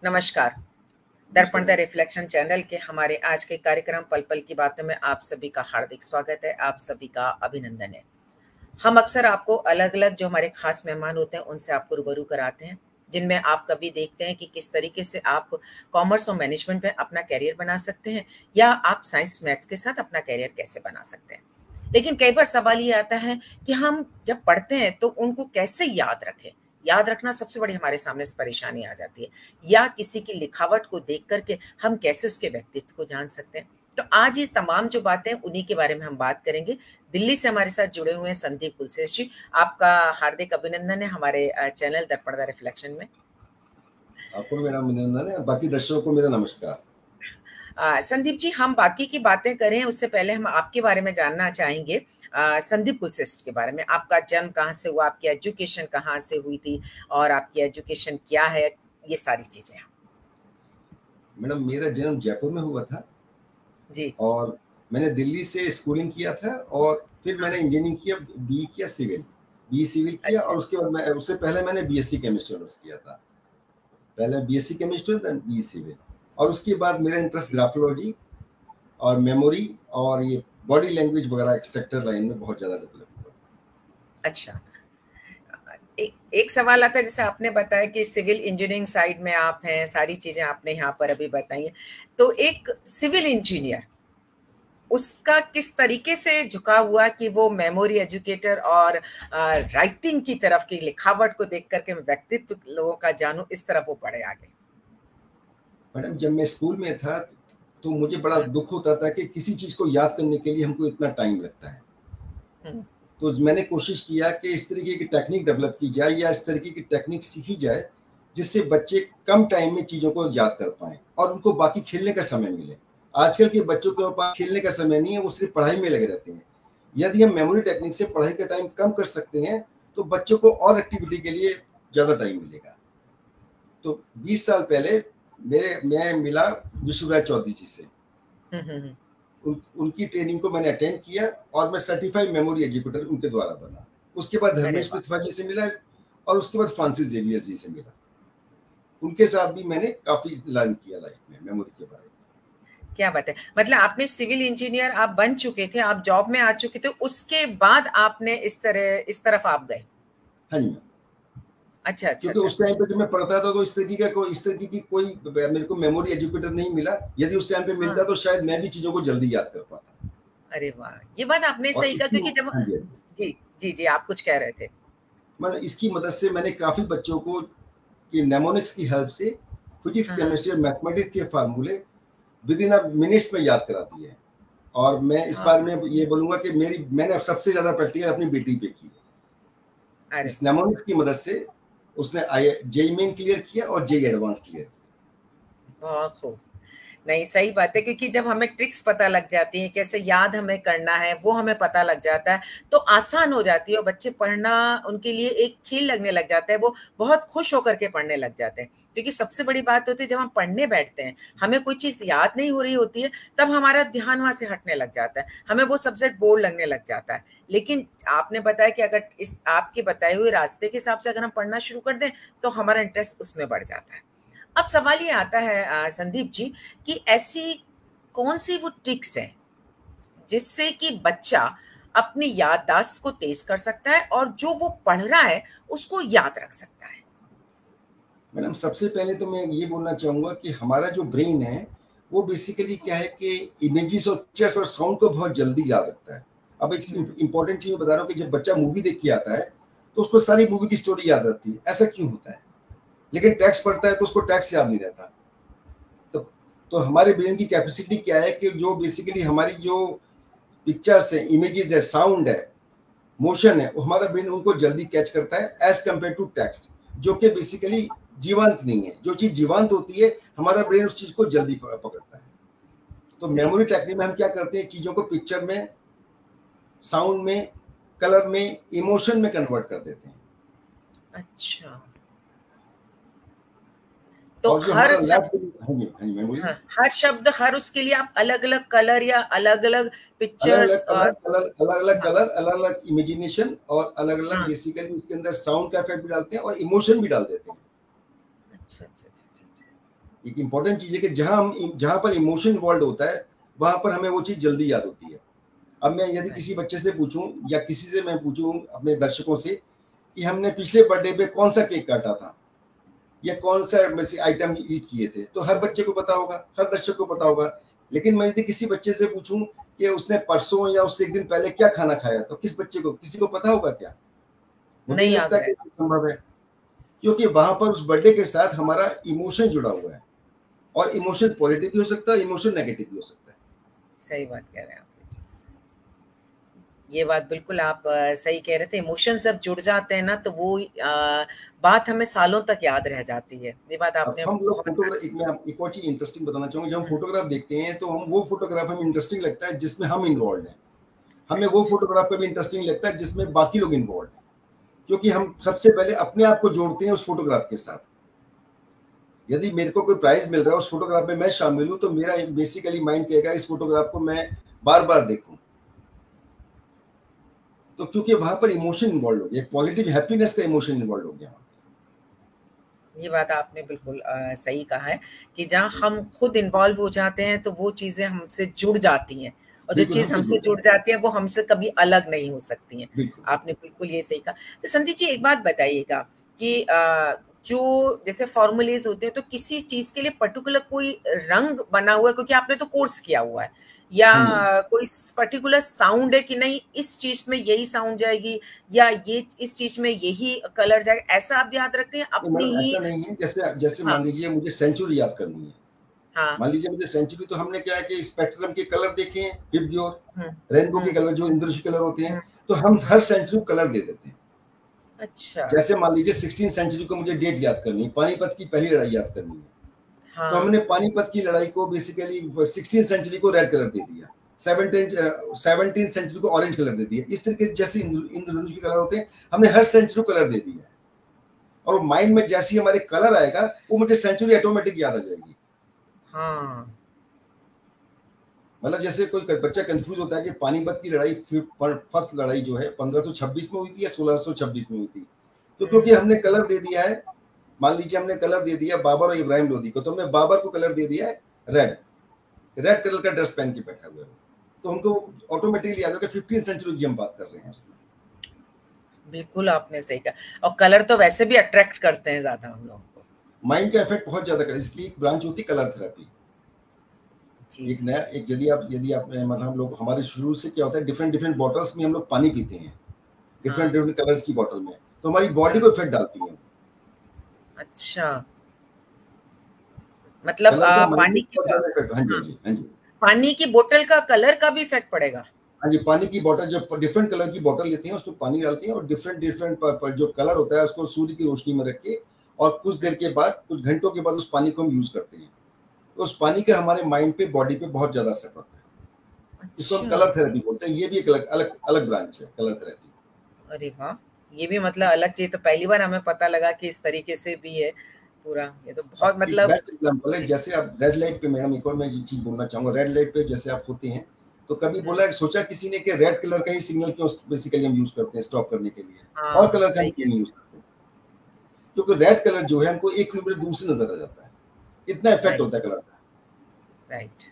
नमस्कार। दर्पण the reflection channel के हमारे आज के कार्यक्रम पल पल की बातों में आप सभी का हार्दिक स्वागत है, आप सभी का अभिनंदन है। हम अक्सर आपको अलग अलग जो हमारे खास मेहमान होते हैं उनसे आपको रूबरू कराते हैं, जिनमें आप कभी देखते हैं कि किस तरीके से आप कॉमर्स और मैनेजमेंट में अपना कैरियर बना सकते हैं या आप साइंस मैथ्स के साथ अपना कैरियर कैसे बना सकते हैं। लेकिन कई बार सवाल ये आता है कि हम जब पढ़ते हैं तो उनको कैसे याद रखें। याद रखना सबसे बड़ी हमारे सामने परेशानी आ जाती है, या किसी की लिखावट को देख करके हम कैसे उसके व्यक्तित्व को जान सकते हैं। तो आज ये तमाम जो बातें उन्हीं के बारे में हम बात करेंगे। दिल्ली से हमारे साथ जुड़े हुए हैं संदीप कुलशेष जी, आपका हार्दिक अभिनंदन है हमारे चैनल दर्पण द रिफ्लेक्शन में। आपको मेरा अभिनंदन है, बाकी दर्शकों को मेरा नमस्कार। संदीप जी, हम बाकी की बातें करें उससे पहले हम आपके बारे में जानना चाहेंगे, संदीप कुलशेष के बारे में। आपका जन्म कहाँ से हुआ, आपकी एजुकेशन कहाँ से हुई थी और आपकी एजुकेशन क्या है, ये सारी चीजें। मैडम, मेरा जन्म जयपुर में हुआ था जी, और मैंने दिल्ली से स्कूलिंग किया था और फिर मैंने इंजीनियरिंग किया, बी सिविल किया। अच्छा, और उसके बाद मैं उससे पहले मैंने बीएससी केमिस्ट्री ऑनर्स किया था। पहले BSc chemistry then B civil, और उसके बाद मेरा इंटरेस्ट ग्राफोलॉजी और मेमोरी और ये बॉडी लैंग्वेज वगैरह एक्सट्रैक्टर लाइन में बहुत ज्यादा डेवलप हुआ। अच्छा। एक सवाल आता है, जैसे आपने बताया कि सिविल इंजीनियरिंग साइड में आप हैं, सारी चीजें आपने यहाँ पर अभी बताई हैं। तो एक सिविल इंजीनियर, उसका किस तरीके से झुकाव हुआ कि वो मेमोरी एजुकेटर और राइटिंग की तरफ की लिखावट को देख करके व्यक्तित्व लोगों का जानूं, इस तरफ वो पढ़े आगे। मैडम, जब मैं स्कूल में था तो मुझे बड़ा दुख होता था कि किसी चीज को याद करने के लिए हमको इतना टाइम लगता है। तो मैंने कोशिश किया कि इस तरीके की टेक्निक डेवलप की जाए या इस तरीके की टेक्निक सीखी जाए जिससे बच्चे कम टाइम में चीजों को याद कर पाए और उनको बाकी खेलने का समय मिले। आजकल के बच्चों के पास खेलने का समय नहीं है, वो सिर्फ पढ़ाई में लगे रहते हैं। यदि हम मेमोरी टेक्निक से पढ़ाई का टाइम कम कर सकते हैं तो बच्चों को और एक्टिविटी के लिए ज्यादा टाइम मिलेगा। तो 20 साल पहले मैं मिला विश्वराज चौधरी जी से। उनकी ट्रेनिंग को मैंने अटेंड किया और मैं सर्टिफाइड मेमोरी एजुकेटर उनके द्वारा बना। उसके बाद धर्मेश पृथ्वा जी से मिला और उसके बाद फ्रांसिस जेवियर जी से मिला। उनके साथ भी मैंने काफी लर्न किया लाइफ में मेमोरी के बारे में। क्या बात है। मतलब आपने सिविल इंजीनियर आप बन चुके थे, आप जॉब में आ चुके थे, उसके बाद आपने इस तरफ आप गए। हाँ जी। अच्छा, क्योंकि उस टाइम पे जब मैं पढ़ता था तो इस तरीके की कोई मेरे को मेमोरी एजुकेटर नहीं मिला। यदि उस टाइम पे मिलता तो शायद मैं भी चीजों को जल्दी याद कर पाता। अरे वाह, ये बात आपने सही कहा, क्योंकि जब जी जी जी आप कुछ कह रहे थे। मैंने इसकी मदद से मैंने काफी बच्चों को कि नेमोनिक्स की हेल्प से फिजिक्स, केमिस्ट्री और मैथमेटिक्स के फार्मूले विद इन मिनट्स में याद करा दिए। और मैं इस बार में ये बोलूंगा कि मैंने सबसे ज्यादा प्रैक्टिकल अपनी बेटी पे की। इस नेमोनिक्स की मदद से उसने जेईई मेन क्लियर किया और जेईई एडवांस क्लियर किया। बहुत खूब। नहीं, सही बात है, क्योंकि जब हमें ट्रिक्स पता लग जाती हैं, कैसे याद हमें करना है वो हमें पता लग जाता है, तो आसान हो जाती है और बच्चे पढ़ना उनके लिए एक खेल लगने लग जाता है। वो बहुत खुश होकर के पढ़ने लग जाते हैं। क्योंकि सबसे बड़ी बात होती है, जब हम पढ़ने बैठते हैं, हमें कोई चीज याद नहीं हो रही होती है, तब हमारा ध्यान वहां से हटने लग जाता है, हमें वो सब्जेक्ट बोर लगने लग जाता है। लेकिन आपने बताया कि अगर इस आपके बताए हुए रास्ते के हिसाब से अगर हम पढ़ना शुरू कर दें तो हमारा इंटरेस्ट उसमें बढ़ जाता है। अब सवाल ये आता है संदीप जी, कि ऐसी कौन सी वो ट्रिक्स है जिससे कि बच्चा अपनी याददाश्त को तेज कर सकता है और जो वो पढ़ रहा है उसको याद रख सकता है। मैडम, सबसे पहले तो मैं ये बोलना चाहूंगा कि हमारा जो ब्रेन है वो बेसिकली क्या है कि इमेजेस और पिक्चर्स और साउंड को बहुत जल्दी याद रखता है। अब एक इंपॉर्टेंट चीज बता रहा हूँ कि जब बच्चा मूवी देख के आता है तो उसको सारी मूवी की स्टोरी याद रहती है। ऐसा क्यों होता है? लेकिन टेक्स्ट पढ़ता है तो उसको टेक्स्ट याद नहीं रहता। तो हमारे ब्रेन की कैपेसिटी क्या है कि जो बेसिकली हमारी जो पिक्चर्स है, इमेजेस है, साउंड है, मोशन है, वो हमारा ब्रेन उनको जल्दी कैच करता है एज कंपेयर टू टेक्स्ट, जो कि बेसिकली जीवंत नहीं है। जो चीज जीवंत होती है हमारा ब्रेन उस चीज को जल्दी पकड़ता है। तो मेमोरी टेक्निक में हम क्या करते हैं, चीजों को पिक्चर में, साउंड में, कलर में, इमोशन में कन्वर्ट कर देते हैं। अच्छा, तो हर शब्द, हर उसके लिए आप अलग अलग कलर या अलग अलग पिक्चर्स, अलग अलग कलर, अलग अलग इमेजिनेशन और अलग अलग बेसिकली उसके अंदर साउंड का इफेक्ट भी डालते हैं और इमोशन भी डाल देते हैं। अच्छा अच्छा अच्छा अच्छा। एक इम्पोर्टेंट चीज़ है कि जहाँ पर इमोशन इन्वॉल्व होता है, वहाँ पर हमें वो चीज़ जल्दी याद होती है। अब मैं यदि राइट। किसी बच्चे से पूछूँ या किसी से मैं पूछूँ अपने दर्शकों से कि हमने पिछले बर्थडे पे कौन-सा केक काटा था या कौन-सा वैसे आइटम ईट किए थे, तो हर बच्चे को पता होगा, हर दर्शक को पता होगा। लेकिन मैं यदि किसी बच्चे से पूछूँ कि उसने परसों या उससे 1 दिन पहले क्या खाना खाया, तो किसी को पता होगा क्या? मुझे नहीं नहीं याद लगता कि रहेगा। ये संभव है, क्योंकि वहाँ पर उस बर्थडे के साथ हमारा इमोशन जुड़ा हुआ है और इमोशन पॉजिटिव भी हो सकता है, इमोशन नेगेटिव भी हो सकता है। सही बात कह रहे हैं आप ये चीज़। ये बात बिल्कुल आप सही कह रहे थे। इमोशंस जब जुड़ जाते हैं ना तो वो बात हमें सालों तक याद रह जाती है। ये बात अब आपने हम लोग बहुत फोटोग्राफ अच्छी। एक और चीज़ इंटरेस्टिंग बताना चाहूँगा, जब हम हुँ, फोटोग्राफ देखते हैं, तो हम वो फोटोग्राफ हमें इंटरेस्टिंग लगता है जिसमें हम इन्वॉल्वड हैं। हमें वो राइट, फोटोग्राफ कभी इंटरेस्टिंग लगता है जिसमें बाकी लोग इन्वॉल्वड हैं, क्योंकि हम राइट। सबसे पहले अपने आप को जोड़ते हैं उस फोटोग्राफ के साथ। यदि मेरे को कोई प्राइज़ मिल रहा है, उस फोटोग्राफ में मैं शामिल हूँ, तो मेरा बेसिकली माइंड कहेगा इस फोटोग्राफ को मैं बार-बार देखूँ। तो क्योंकि वहाँ पर इमोशन इन्वॉल्व हो गया, एक पॉजिटिव हैप्पीनेस का इमोशन इन्वॉल्व हो गया। ये बात आपने बिल्कुल सही कहा है कि जहाँ हम खुद इन्वॉल्व हो जाते हैं तो वो चीज़ें हमसे जुड़ जाती हैं और जो बिल्कुल चीज़ हमसे हमसे जुड़ जुड़ जाता जाती है वो हमसे कभी अलग नहीं हो सकती हैं। बिल्कुल। आपने बिल्कुल ये सही कहा। तो संदीप जी एक बात बताइएगा कि जो जैसे फ़ॉर्मूलेज़ होते हैं तो किसी चीज़ के लिए पर्टिकुलर कोई रंग बना हुआ है क्योंकि आपने तो कोर्स किया हुआ है या हाँ जी। कोई पर्टिकुलर साउंड है कि नहीं इस चीज़ में यही साउंड जाएगी या ये इस चीज़ में यही कलर जाएगा, ऐसा आप याद रखते हैं नहीं अपनी मैडम ही। ऐसा नहीं है, जैसे जैसे हाँ, मान लीजिए मुझे सेंचुरी याद करनी है। हाँ। मान लीजिए मुझे सेंचुरी, तो हमने क्या है कि स्पेक्ट्रम के कलर देखे हैं, विबग्योर, हुँ, रेनबो के हुँ, कलर जो इंद्रधनुष कलर होते हैं, हुँ, तो हम हुँ। हर सेंचुरी को कलर दे देते हैं। अच्छा, जैसे मान लीजिए 16th सेंचुरी को मुझे डेट याद करनी है, पानीपत की पहली लड़ाई याद करनी है। तो हाँ, हमने पानीपत की लड़ाई को बेसिकली 16th सेंचुरी को रेड कलर दे दिया। 17th सेंचुरी को ऑरेंज कलर दे दिया। इस तरीके से जैसे इंद्रधनुष के कलर होते हैं, हमने हर सेंचुरी को कलर दे दिया है। और माइंड में जैसे ही हमारे कलर आएगा, वो मुझे सेंचुरी ऑटोमेटिक याद आ जाएगी। हाँ। मतलब जैसे कोई बच्चा कंफ्यूज होता है कि पानीपत की लड़ाई फर्स्ट लड़ाई जो है 1526 में हुई थी या 1626 में हुई थी, तो क्योंकि हुँ, हमने कलर दे दिया है, मान लीजिए हमने कलर दे दिया बाबर और इब्राहिम लोदी को, तो हमने बाबर को कलर दे दिया है रेड, रेड कलर का ड्रेस पहन के बैठा हुआ है, तो हमको ऑटोमेटिकली याद होगा 15th सेंचुरी की हम बात कर रहे हैं उसमें। बिल्कुल आपने सही कहा और कलर तो वैसे भी अट्रैक्ट करते हैं ज़्यादा हम लोगों को। माइंड का इफेक्ट बहुत ज्यादा करे, इसलिए एक ब्रांच होती है कलर थेरेपी। जी, एक जी, नया जी। एक यदि आप मतलब हम लोग हमारे शुरू से क्या होता है, डिफरेंट डिफरेंट बॉटल्स में हम लोग पानी पीते हैं, डिफरेंट हाँ, डिफरेंट कलर्स की बॉटल में, तो हमारी बॉडी हाँ। को इफेक्ट डालती है। अच्छा, मतलब कलर का माइंड में पानी की बहुत ज्यादा इफेक्ट, हाँ जी, हाँ हाँ, जी, हाँ जी। पानी की बोतल का कलर का भी इफ़ेक्ट पड़ेगा? हाँ जी, पानी की बॉटल जब डिफरेंट कलर की बॉटल लेते हैं, उसमें पानी डालते हैं और डिफरेंट डिफरेंट जो कलर होता है उसको सूर्य की रोशनी में रख के और कुछ देर के बाद, कुछ घंटों के बाद उस पानी को हम यूज करते हैं। तो उस पानी का हमारे माइंड पे, बॉडी पे बहुत ज्यादा असर पड़ता है। इसको हम अच्छा, कलर थेरेपी बोलते हैं। ये भी एक अलग अलग अलग ब्रांच है कलर थेरेपी। अरे वाह! ये भी मतलब अलग चीज़ तो पहली बार हमें पता लगा कि इस तरीके से भी है पूरा, ये तो बहुत अब एक मतलब। बेस्ट एग्जांपल है, जी। जैसे आप रेड लाइट पे, मैडम एक और मैं ये चीज बोलना चाहूंगा, रेड लाइट पे जैसे आप होते हैं, तो कभी हुँ, बोला सोचा किसी ने कि रेड कलर का ही सिग्नल क्यों बेसिकली हम यूज करते हैं स्टॉप करने के लिए, और हाँ, कलर का हम सही क्यों कह नहीं यूज करते? क्योंकि रेड कलर जो है हमको 1 किलोमीटर दूर से नजर आ जाता है, इतना इफेक्ट राइट, होता है कलर का। राइट।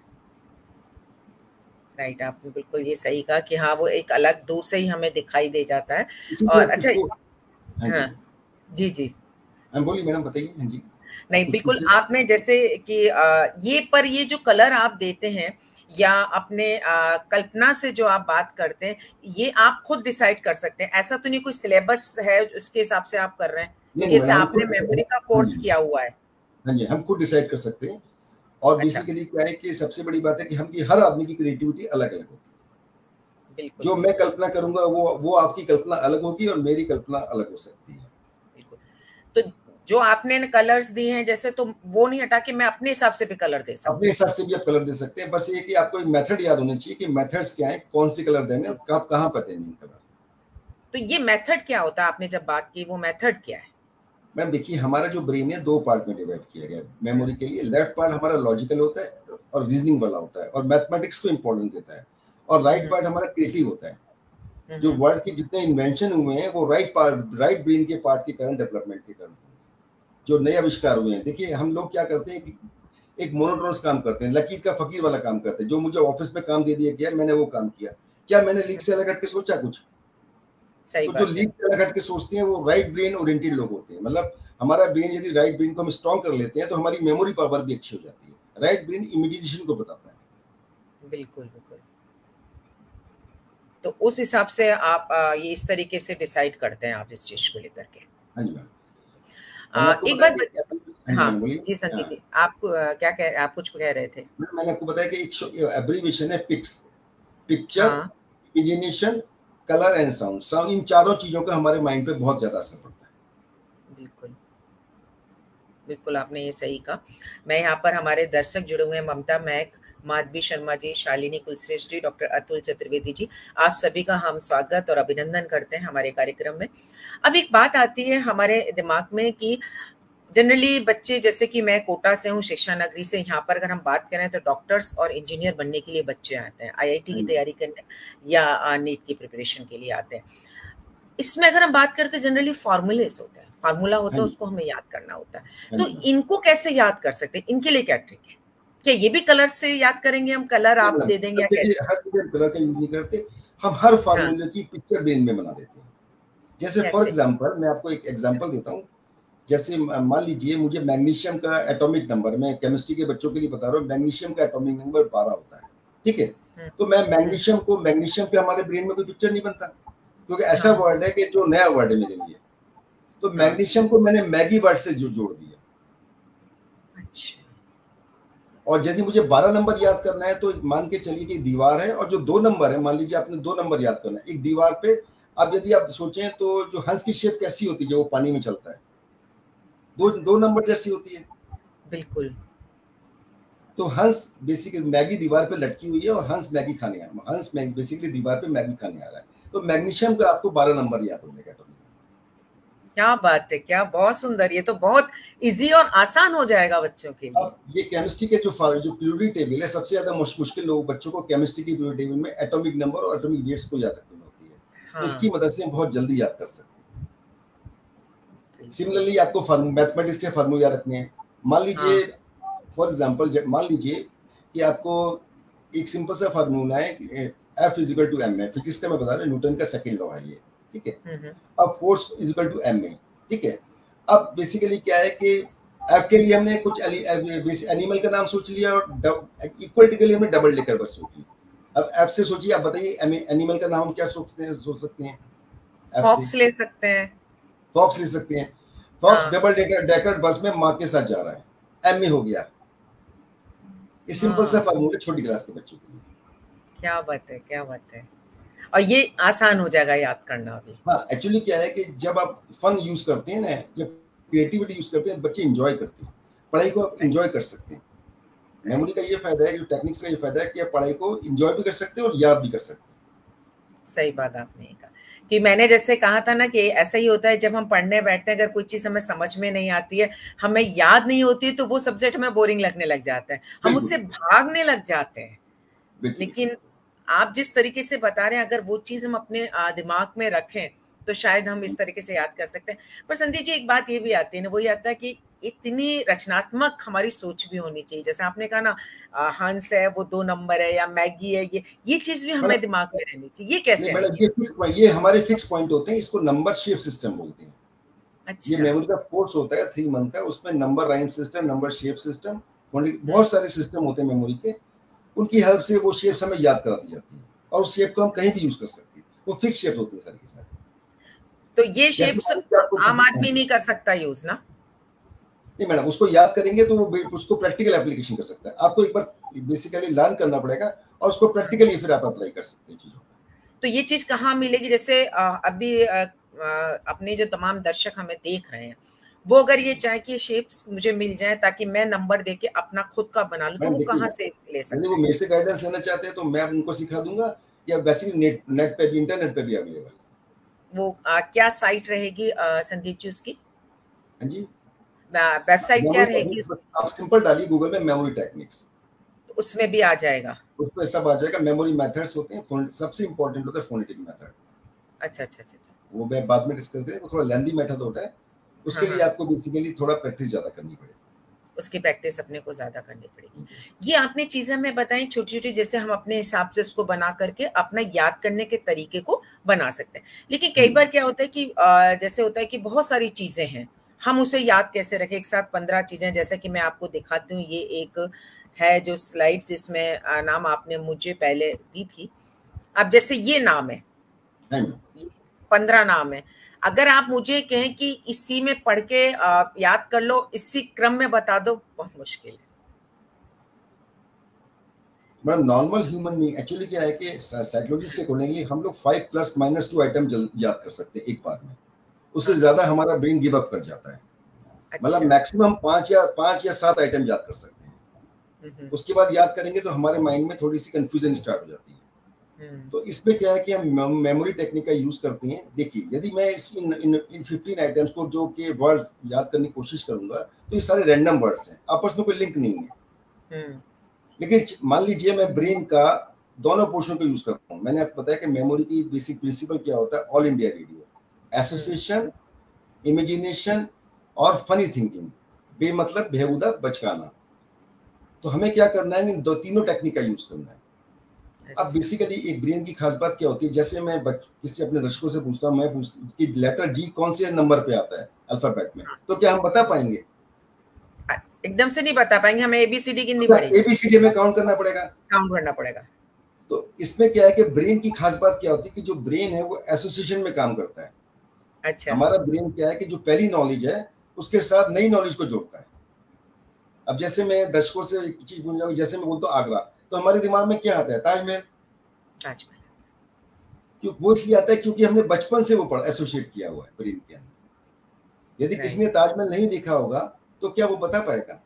राइट, आपने बिल्कुल ये सही कहा कि हाँ, वो एक अलग दूर से ही हमें दिखाई दे जाता है इसीलिए और आप अच्छा। किसको, हाँ जी, हाँ, जी, जी। हाँ बोलिए मैडम, बताइए। हाँ जी, आप नहीं, कुछ बिल्कुल पूछिए। आपने जैसे कि ये जो कलर आप देते हैं या अपने कल्पना से जो आप बात करते हैं, ये आप खुद डिसाइड कर सकते हैं। ऐसा तो नहीं कोई सिलेबस है उसके हिसाब से आप कर रहे हैं? नहीं क्योंकि नहीं जैसे मैडम, हम आपने मेमोरी का हाँ कोर्स जी, किया हुआ है। हाँ जी, हम खुद डिसाइड कर सकते हैं। और अच्छा, बेसिकली क्या है कि सबसे बड़ी बात है कि हम की हर आदमी की क्रिएटिविटी अलग अलग होती है। बिल्कुल, जो मैं बिल्कुल, कल्पना करूंगा वो आपकी कल्पना अलग होगी और मेरी कल्पना अलग हो सकती है। बिल्कुल। तो जो आपने न कलर्स दिए हैं जैसे तो वो नहीं हटा के मैं अपने हिसाब से भी कलर दे अपने सकती हूँ। हिसाब से भी आप कलर दे सकते हैं, बस ये कि आपको एक मेथड याद होना चाहिए कि मेथड्स क्या है, कौन से कलर देने और कब कहाँ पर देने कलर। तो ये मेथड क्या होता है? आपने जब बात की वो मेथड क्या है? मैम देखिए, हमारा जो ब्रेन है 2 पार्ट में डिवाइड किया गया है हुँ, मेमोरी के लिए। लेफ्ट पार्ट हमारा लॉजिकल होता है और रीजनिंग वाला होता है और मैथमेटिक्स को इम्पोर्टेंस देता है, और राइट हुँ, पार्ट हमारा क्रिएटिव होता है। हुँ, जो हुँ। वर्ल्ड के जितने इन्वेंशन हुए हैं वो राइट ब्रेन के पार्ट के कारण, डेवलपमेंट के कारण, जो नए आविष्कार हुए हैं। देखिए हम लोग क्या करते हैं कि एक मोनोटोनस काम करते हैं, लकीर का फकीर वाला काम करते हैं, जो मुझे ऑफिस में काम दे दिया गया मैंने वो काम किया। क्या मैंने लीक से अलग हट के सोचा कुछ? सही तो जो बात है। लीक से अलग हट के सोचते हैं वो राइट ब्रेन ओरिएंटेड लोग होते हैं। मतलब हमारा ब्रेन यदि राइट ब्रेन को हम स्ट्रॉन्ग कर लेते हैं तो हमारी मेमोरी पावर भी अच्छी हो जाती है। राइट ब्रेन इमेजिनेशन को बताता है। बिल्कुल बिल्कुल। तो उस हिसाब से आप ये इस तरीके से डिसाइड करते हैं आप इस चीज को लेकर के। हाँ जी मैम। मैंने आपको एक बताया बात कि हाँ जी हाँ मैम बोलिए। जी संदीप हाँ, जी, आप क्या कह आप कुछ कह रहे थे? मैंने आपको बताया कि एक एब्रीविएशन है पिक्स, पिक्चर, हाँ imagination, colour and sound. Sound, इन चारों चीजों का हमारे माइंड पे बहुत ज्यादा असर पड़ता है। बिल्कुल बिल्कुल, आपने ये सही कहा। मैं यहाँ पर हमारे दर्शक जुड़े हुए हैं, ममता महक, माधवी शर्मा जी, शालिनी कुलश्रेष्ठ जी, डॉक्टर अतुल चतुर्वेदी जी, आप सभी का हम स्वागत और अभिनंदन करते हैं हमारे कार्यक्रम में। अब एक बात आती है हमारे दिमाग में कि जनरली बच्चे, जैसे कि मैं कोटा से हूँ, शिक्षा नगरी से, यहाँ पर अगर हम बात करें तो डॉक्टर्स और इंजीनियर बनने के लिए बच्चे आते हैं, आईआईटी की तैयारी करने या नीट की प्रिपरेशन के लिए आते हैं। इसमें अगर हम बात करते हैं जनरली फॉर्मूलेस होते हैं, फार्मूला होता हाँ है, जी, उसको हमें याद करना होता है। हाँ तो जी मैम। इनको कैसे याद कर सकते हैं? इनके लिए क्या ट्रिक है? क्या ये भी कलर से याद करेंगे हम, कलर नहीं आप मैडम, दे देंगे या देखिए कैसे? हर जगह कलर का यूज नहीं करते। हम हर हाँ, फार्मूले की पिक्चर ब्रेन में बना देते हैं। जैसे फॉर कैसे? एग्जांपल मैं आपको एक एग्जांपल देता हूँ। जैसे मान लीजिए मुझे मैग्नीशियम का एटॉमिक नंबर, मैं केमिस्ट्री के बच्चों के लिए बता रहा हूँ, मैग्नीशियम का एटॉमिक नंबर 12 होता है, ठीक है? हुँ, तो मैं हुँ, मैग्नीशियम पे हमारे ब्रेन में कोई पिक्चर नहीं बनता, क्योंकि ऐसा हाँ, वर्ड है कि जो नया वर्ड है मेरे लिए। तो हाँ, मैग्नीशियम को मैंने मैगी वर्ड से जो जोड़ दिया। अच्छा, और यदि मुझे 12 नंबर याद करना है तो मान के चलिए कि दीवार है और जो 2 नंबर है, मान लीजिए आपने 2 नंबर याद करना है एक दीवार पे। अब यदि आप सोचें तो जो हंस की शेप कैसी होती है जब वो पानी में चलता है? दो नंबर जैसी होती है। बिल्कुल, तो हंस बेसिकली मैगी दीवार पे लटकी हुई है और हंस मैगी खाने आ हंस बेसिकली दीवार पे मैगी खाने आ रहा है। तो मैग्नीशियम का आपको 12 नंबर याद हो जाएगा टोटल। क्या बात है! क्या बहुत सुंदर, ये तो बहुत ईज़ी और आसान हो जाएगा बच्चों के लिए। अब ये केमिस्ट्री के जो पीरियोडिक टेबल है, सबसे ज्यादा मुश्किल लोग बच्चों को केमिस्ट्री की पीरियोडिक टेबल में एटॉमिक नंबर और एटॉमिक वेट्स को याद रखनी होती है। तो हाँ, इसकी मदद से हम बहुत जल्दी याद कर सकते हैं। बिल्कुल, सिमिलरली आपको मैथमेटिक्स के फार्मूला रखने हैं। मान लीजिए हाँ, फॉर एग्जांपल मान लीजिए कि आपको एक सिंपल सा फार्मूला है, F is equal to M है, फिजिक्स का मैं बता रहा हूँ, न्यूटन का सेकंड लॉ है ये, ठीक है? हुँ, हुँ, अब force is equal to M है, ठीक है? अब बेसिकली क्या है कि एफ के लिए हमने कुछ एनिमल का नाम सोच लिया और इक्वलिटी के लिए हमने डबल डेकर बस सोच लिया। अब एफ से सोचिए, आप बताइए एनिमल का नाम हम क्या सोच सकते हैं एफ से? फॉक्स ले सकते हैं। फॉक्स ले सकते हैं। फॉक्स हाँ, डबल डेकर बस में माँ के साथ जा रहा है, एम में हो गया। ये सिंपल सा हाँ, फार्मूला छोटी क्लास के बच्चों के लिए। क्या बात है, क्या बात है! और ये आसान हो जाएगा याद करना भी। हाँ, एक्चुअली क्या है कि जब आप फन यूज करते हैं ना, जब क्रिएटिविटी यूज करते हैं, बच्चे एंजॉय करते हैं। पढ़ाई को आप राइट, एंजॉय कर सकते हैं। मेमोरी का राइट। ये फायदा है, जो टेक्निक्स का ये फायदा है कि आप पढ़ाई को एंजॉय भी कर सकते हैं और याद भी कर सकते हैं। सही बात आपने कहा कि मैंने जैसे कहा था ना कि ऐसा ही होता है जब हम पढ़ने बैठते हैं, अगर कोई चीज़ हमें समझ में नहीं आती है, हमें याद नहीं होती, तो वो सब्जेक्ट हमें बोरिंग लगने लग जाता है, हम बिल्कुल, उससे भागने लग जाते हैं। बिल्कुल, लेकिन आप जिस तरीके से बता रहे हैं, अगर वो चीज़ हम अपने दिमाग में रखें, तो शायद हम इस तरीके से याद कर सकते हैं। पर संदीप जी, एक बात ये भी आती है ना, वही आता है कि इतनी रचनात्मक हमारी सोच भी होनी चाहिए। जैसे आपने कहा ना, हंस है, वो 2 नंबर है, या मैगी है, ये चीज़ भी हमें मैडम दिमाग में रहनी चाहिए। ये कैसे नहीं मैडम, आएगी? ये हमारे फिक्स पॉइंट होते हैं, इसको नंबर शेप सिस्टम बोलते हैं। ये अच्छा। मेमोरी का कोर्स होता है 3 मंथ का, उसमें number rhyme system, number shape system, हुँ, बहुत सारे सिस्टम होते हैं मेमोरी के। उनकी हेल्प से वो शेप्स हमें याद करा दी जाती है और उस शेप को हम कहीं भी यूज कर सकते हैं। वो फिक्स शेप होती है सारी की सारी। तो ये जैसे शेप्स मान लीजिए आपको आम किसी आदमी नहीं कर सकता यूज़ ना? नहीं मैडम, उसको याद करेंगे तो वो उसको प्रैक्टिकल एप्लीकेशन कर सकता है। आपको एक बार बेसिकली लर्न करना पड़ेगा और उसको हाँ। प्रैक्टिकली फिर आप अप्लाई कर सकते हैं चीजों को। तो ये चीज़ कहाँ मिलेगी? जैसे अभी अपने जो तमाम दर्शक हमें देख रहे हैं, वो अगर ये चाहे कि ये शेप्स मुझे मिल जाएँ ताकि मैं नंबर देके अपना खुद का बना लूँ, तो मैडम वो देखिए, कहाँ से ले यदि सकते वो हैं? मेरे से गाइडेंस लेना चाहते हैं तो मैं उनको सिखा दूंगा, या वैसे ही नेट नेट पे भी, इंटरनेट पे भी अवेलेबल है। वो क्या साइट रहेगी संदीप जी उसकी? हाँ जी। वेबसाइट क्या मेमोरी रहेगी टेक्निक्स, उसकी? आप सिंपल डालिए गूगल में मेमोरी टेक्निक्स, तो उसमें भी आ जाएगा? उसमें सब आ जाएगा। मेमोरी मेथड्स होते हैं, सबसे इंपॉर्टेंट होता है फोनेटिक मेथड। अच्छा, अच्छा, अच्छा, अच्छा। वो मैं बाद में डिस्कस करें, वो थोड़ा लेंदी मेथड होता है। हाँ, उसके लिए हाँ। आपको बेसिकली थोड़ा प्रैक्टिस ज्यादा करनी पड़ेगी। उसकी प्रैक्टिस अपने को ज्यादा करनी पड़ेगी। ये आपने चीजें हमें बताई छोटी छोटी, जैसे हम अपने हिसाब से उसको बना करके अपना याद करने के तरीके को बना सकते हैं। लेकिन कई बार क्या होता है कि जैसे होता है कि बहुत सारी चीजें हैं, हम उसे याद कैसे रखें? एक साथ 15 चीजें, जैसे कि मैं आपको दिखाती हूँ, ये एक है जो स्लाइड्स, जिसमें नाम आपने मुझे पहले दी थी। अब जैसे ये नाम है, 15 नाम है, अगर आप मुझे कहें कि इसी में पढ़ के याद कर लो, इसी क्रम में बता दो, बहुत मुश्किल है। Madam normal human being actually क्या है कि साइकोलॉजिस्ट के अकॉर्डिंगली हम लोग 5 + -2 आइटम याद कर सकते हैं एक बार में, उससे ज्यादा हमारा ब्रेन गिव अप कर जाता है। मतलब अच्छा। मैक्सिमम 5 या 7 आइटम याद कर सकते हैं। उसके बाद याद करेंगे तो हमारे माइंड में थोड़ी सी कंफ्यूजन स्टार्ट हो जाती है। तो इसमें क्या है कि हम मेमोरी टेक्निक का यूज करते हैं। देखिए, यदि मैं इन 15 आइटम्स को जो कि वर्ड्स याद करने की कोशिश करूंगा, तो ये सारे रैंडम वर्ड्स हैं, आपस में कोई लिंक नहीं है। लेकिन मान लीजिए मैं ब्रेन का दोनों पोर्शन को यूज करता हूँ। मैंने आपको बताया कि मेमोरी की बेसिक प्रिंसिपल क्या होता है, all India radio, association, imagination और फनी थिंकिंग, बेमतलब बेहुदा बचकाना। तो हमें क्या करना है, इन तीनों टेक्निक का यूज करना है। अब बेसिकली एक ब्रेन की खास बात क्या होती है, जैसे मैं किसी अपने दर्शकों से पूछता हूँ, मैं पूछता कि लेटर जी कौन से नंबर पे आता है अल्फाबेट में, तो क्या हम बता पाएंगे? एकदम से नहीं बता पाएंगे, हमें एबीसीडी गिननी पड़ेगी, एबीसीडी में काउंट करना पड़ेगा, काउंट करना पड़ेगा। तो इसमें क्या है कि ब्रेन की खास बात क्या होती है कि जो ब्रेन है वो एसोसिएशन में काम करता है। अच्छा। हमारा ब्रेन क्या है कि जो पहली नॉलेज है उसके साथ नई नॉलेज को जोड़ता है। अब जैसे मैं दर्शकों से एक चीज पूछ रहा हूँ, जैसे मैं बोलता हूँ आगरा, तो हमारे दिमाग में क्या आता है, ताजमहल। क्यों वो इसलिए आता है क्योंकि हमने बचपन से वो एसोसिएट किया हुआ है ब्रेन के अंदर। यदि किसी ने ताजमहल नहीं देखा होगा तो क्या वो बता पाएगा?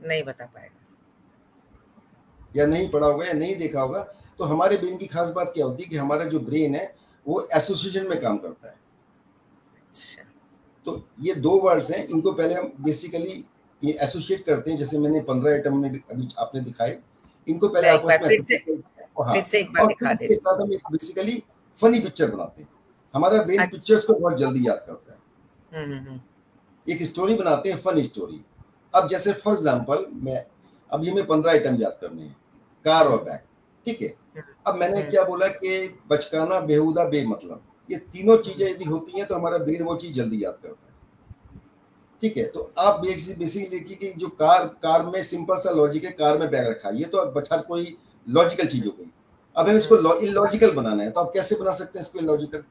नहीं बता पाएगा। या नहीं पढ़ा होगा या नहीं देखा होगा। तो हमारे ब्रेन की खास बात क्या होती है कि हमारा जो ब्रेन है वो एसोसिएशन में काम करता है। अच्छा। तो ये दो वर्ड्स हैं, इनको पहले हम बेसिकली ये एसोसिएट करते हैं। जैसे मैंने 15 आइटम में अभी आपने दिखाए, इनको पहले आपस में फिर से एक बार दिखा दे। इसके साथ हम बेसिकली फनी पिक्चर बनाते हैं। हमारा ब्रेन पिक्चर्स को बहुत जल्दी याद करता है। एक स्टोरी बनाते हैं, फन स्टोरी। अब जैसे फॉर एग्जांपल अब ये मैं 15 आइटम याद करने हैं, कार और बैग, ठीक है। अब मैंने क्या बोला कि बचकाना, बेहुदा, बेमतलब, ये तीनों चीजें यदि होती हैं तो हमारा ब्रेन वो चीज जल्दी याद करता है, ठीक है। तो आप बेसिकली देखिए कि जो कार में सिंपल सा लॉजिक है, कार में बैग रखा है, ये तो अब बचा कोई लॉजिकल चीज हो गई। अब हमें इसको इलॉजिकल बनाना है, तो आप कैसे बना सकते हैं इसको इलॉजिकल?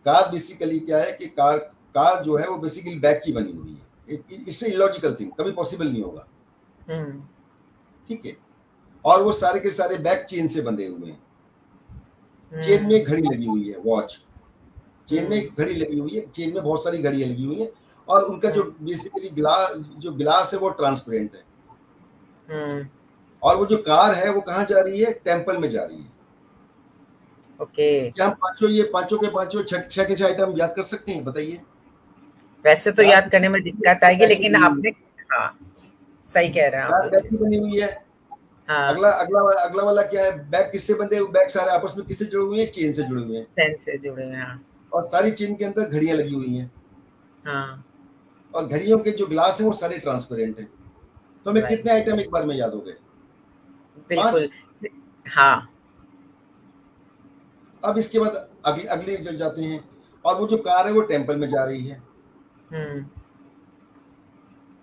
कार बेसिकली क्या है कि कार जो है वो बेसिकली बैग की बनी हुई है। इससे इलॉजिकल थिंग कभी पॉसिबल नहीं होगा, ठीक है। और वो सारे के सारे बैग चेन से बंधे हुए हैं। चेन में घड़ी लगी हुई है, वॉच, चेन में घड़ी लगी हुई है, चेन में बहुत सारी घड़ियां लगी हुई हैं, और उनका जो बेसिकली ग्लास है वो ट्रांसपेरेंट है। और वो जो कार है वो कहाँ जा रही है? टेम्पल में जा रही है। ओके। क्या हम पांचों के पांचों छह के 6 आइटम याद कर सकते हैं? बताइए। वैसे तो याद करने में दिक्कत आएगी, लेकिन आपने सही कह रहे हैं आप। बैग की बनी हुई है। अगला वाला क्या है? बैग किससे बंधे? बैग सारे आपस में किससे जुड़े हुए हैं? चेन से जुड़े हुए हैं। चेन से जुड़े हुए हैं। और सारी चेन के अंदर घड़ियां लगी हुई हैं। और घड़ियों के जो ग्लास हैं वो सारे ट्रांसपेरेंट हैं। तो हमें कितने आइटम एक बार में याद हो गए? बिल्कुल। हाँ। अब इसके बाद अगले चल जाते हैं, और वो जो कार है वो टेम्पल में जा रही है।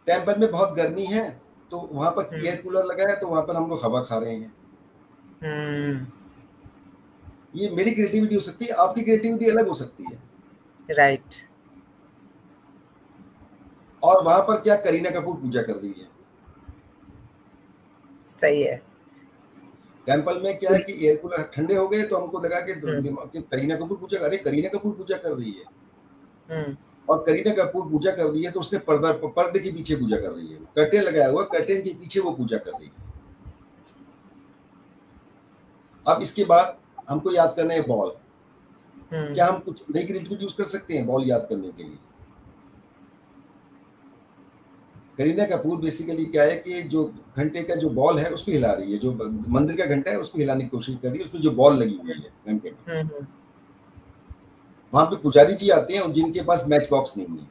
टेम्पल में बहुत गर्मी है, तो वहां पर एयर कूलर लगा है, तो वहां पर हम लोग हवा खा रहे हैं। ये मेरी क्रिएटिविटी हो सकती है, आपकी क्रिएटिविटी अलग हो सकती है। राइट। और वहां पर क्या करीना कपूर पूजा कर रही है। सही है। टेम्पल में क्या है कि एयर कूलर ठंडे हो गए, तो हमको लगा कि करीना कपूर पूजा, अरे करीना कपूर पूजा कर रही है। और करीना कपूर पूजा कर रही है तो उसने पर्दे के पीछे पूजा कर रही है, कर्टेन लगाया हुआ, कर्टेन के पीछे वो पूजा कर रही है। अब इसके बाद हमको याद करना है बॉल। क्या हम कुछ नई क्रिएटिविटी यूज कर सकते हैं बॉल याद करने के लिए? करीना कपूर बेसिकली क्या है कि जो घंटे का जो बॉल है उसको हिला रही है, जो मंदिर का घंटा है उसको हिलाने की कोशिश कर रही है, उसमें जो बॉल लगी हुई है घंटे में। वहां पे पुजारी जी आते हैं और जिनके पास मैच बॉक्स नहीं है,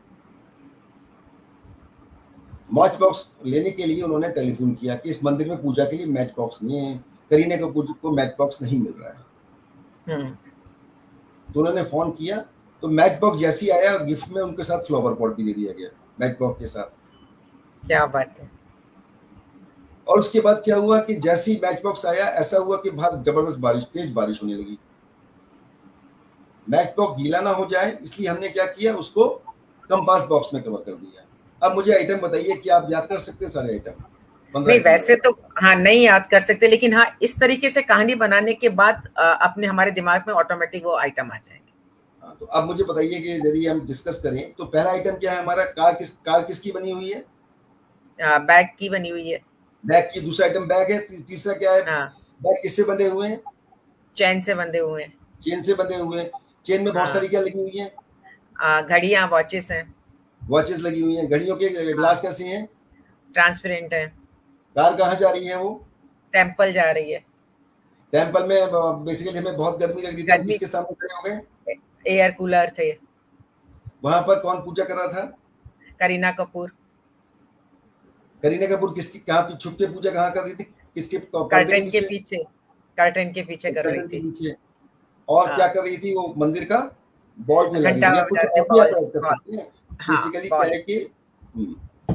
मैच बॉक्स लेने के लिए उन्होंने टेलीफोन किया कि इस मंदिर में पूजा के लिए मैच बॉक्स नहीं है, करीना कपूर को मैच बॉक्स नहीं मिल रहा है। तो उन्होंने फोन किया, तो मैच बॉक्स जैसे ही आया गिफ्ट में उनके साथ फ्लावर पॉट भी दे दिया गया मैच बॉक्स के साथ। क्या बात है। और उसके बाद क्या हुआ कि जैसे ही मैच बॉक्स आया ऐसा हुआ कि बाहर जबरदस्त बारिश, तेज बारिश होने लगी। मैच बॉक्स गीला ना हो जाए इसलिए हमने क्या किया, उसको कंपास बॉक्स में कवर कर दिया। अब मुझे आइटम बताइए कि आप याद कर सकते हैं सारे आइटम? नहीं वैसे तो हाँ नहीं याद कर सकते, लेकिन हाँ इस तरीके से कहानी बनाने के बाद अपने हमारे दिमाग में ऑटोमेटिक वो आइटम आ जाएंगे। तो अब मुझे बताइए कि यदि हम डिस्कस करें तो पहला आइटम क्या है हमारा, कार किसकी बनी हुई है? बैग की बनी हुई है। बैग की। दूसरा आइटम बैग है। तीसरा क्या है? बैग किससे बंधे हुए हैं? चेन से बंधे हुए हैं। चेन से बंधे हुए हैं। चेन में बहुत सारी क्या लगी हुई है? घड़ियां, वॉचेस हैं। वॉचेस लगी हुई हैं। घड़ियों के ग्लास कैसे हैं? ट्रांसपेरेंट है। कार कहाँ जा रही है वो? टेम्पल जा रही है। टेम्पल में बेसिकली हमें बहुत गर्मी लग रही थी, हम किसके सामने खड़े हो गए? एयर कूलर थे। वहां पर कौन पूजा कर रहा था? करीना कपूर। करीना कपूर किसकी, कहाँ छुप के पूजा कहाँ कर रही थी? किसके? कर्टन के पीछे। कर्टन के पीछे कर रही थी। और क्या कर रही थी वो? मंदिर का बॉल मिला रही थी, या कुछ और भी आप ऐड कर सकते हैं। बेसिकली क्या है कि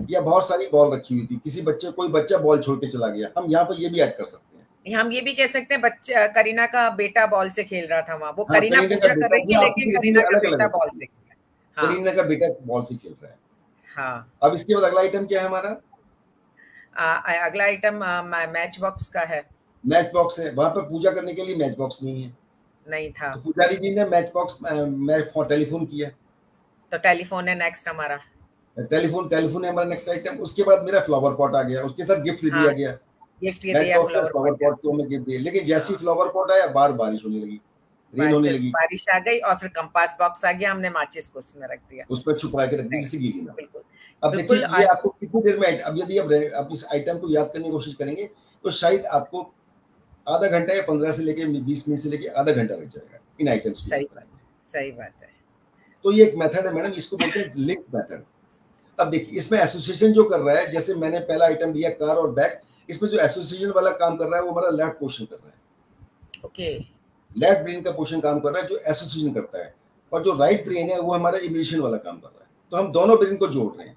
या बहुत सारी बॉल रखी हुई थी, किसी बच्चे, कोई बच्चा बॉल छोड़ के चला गया, हम यहाँ पर ये भी ऐड कर सकते हैं। हम ये भी कह सकते हैं बच्चा, करीना का बेटा बॉल से खेल रहा था वहां, वो करीना पूजा कर रही थी लेकिन करीना का बेटा बॉल से खेल रहा है। करीना का बेटा बॉल से खेल रहा है। हाँ। अब इसके बाद अगला आइटम क्या है हमारा? अगला आइटम मैच बॉक्स का है। मैच बॉक्स है। वहां पर पूजा करने के लिए मैच बॉक्स नहीं है, नहीं था। तो पुजारी जी ने मैच बॉक्स टेलीफोन किया, तो टेलीफोन है नेक्स्ट हमारा। टेलीफोन है हमारा नेक्स्ट आइटम। उसके बाद मेरा फ्लावर पॉट आ गया, उसके साथ गिफ्ट दिया गया। गिफ्ट दिया फ्लावर पॉट को मैं गिफ्ट दिया, लेकिन जैसी फ्लावर पॉट आया बाहर बारिश होने लगी, रेन होने लगी, बारिश आ गई और फिर कंपास बॉक्स आ गया, हमने माचिस को उसमें रख दिया, उसमें छुपा के रख दी जिससे गीली ना। बिल्कुल। अब देखिए ये आपको कितनी देर में, अब यदि आप इस आइटम को याद करने की कोशिश करेंगे तो शायद आपको आधा घंटा या 15 से लेके 20 मिनट से लेके आधा घंटा लग जाएगा इन आइटम्स को। सही बात है। तो ये एक मेथड है मैडम, इसको बोलते हैं लिंक मेथड। अब देखिए इसमें एसोसिएशन जो कर रहा है, जैसे मैंने पहला आइटम दिया कार और बैग, इसमें जो एसोसिएशन वाला काम कर रहा है वो हमारा लेफ्ट पोर्शन कर रहा है। ओके। लेफ्ट ब्रेन का पोर्शन काम कर रहा है जो एसोसिएशन करता है, और जो राइट ब्रेन है वो हमारा इमेजिनेशन वाला काम कर रहा है। तो हम दोनों ब्रेन को जोड़ रहे हैं।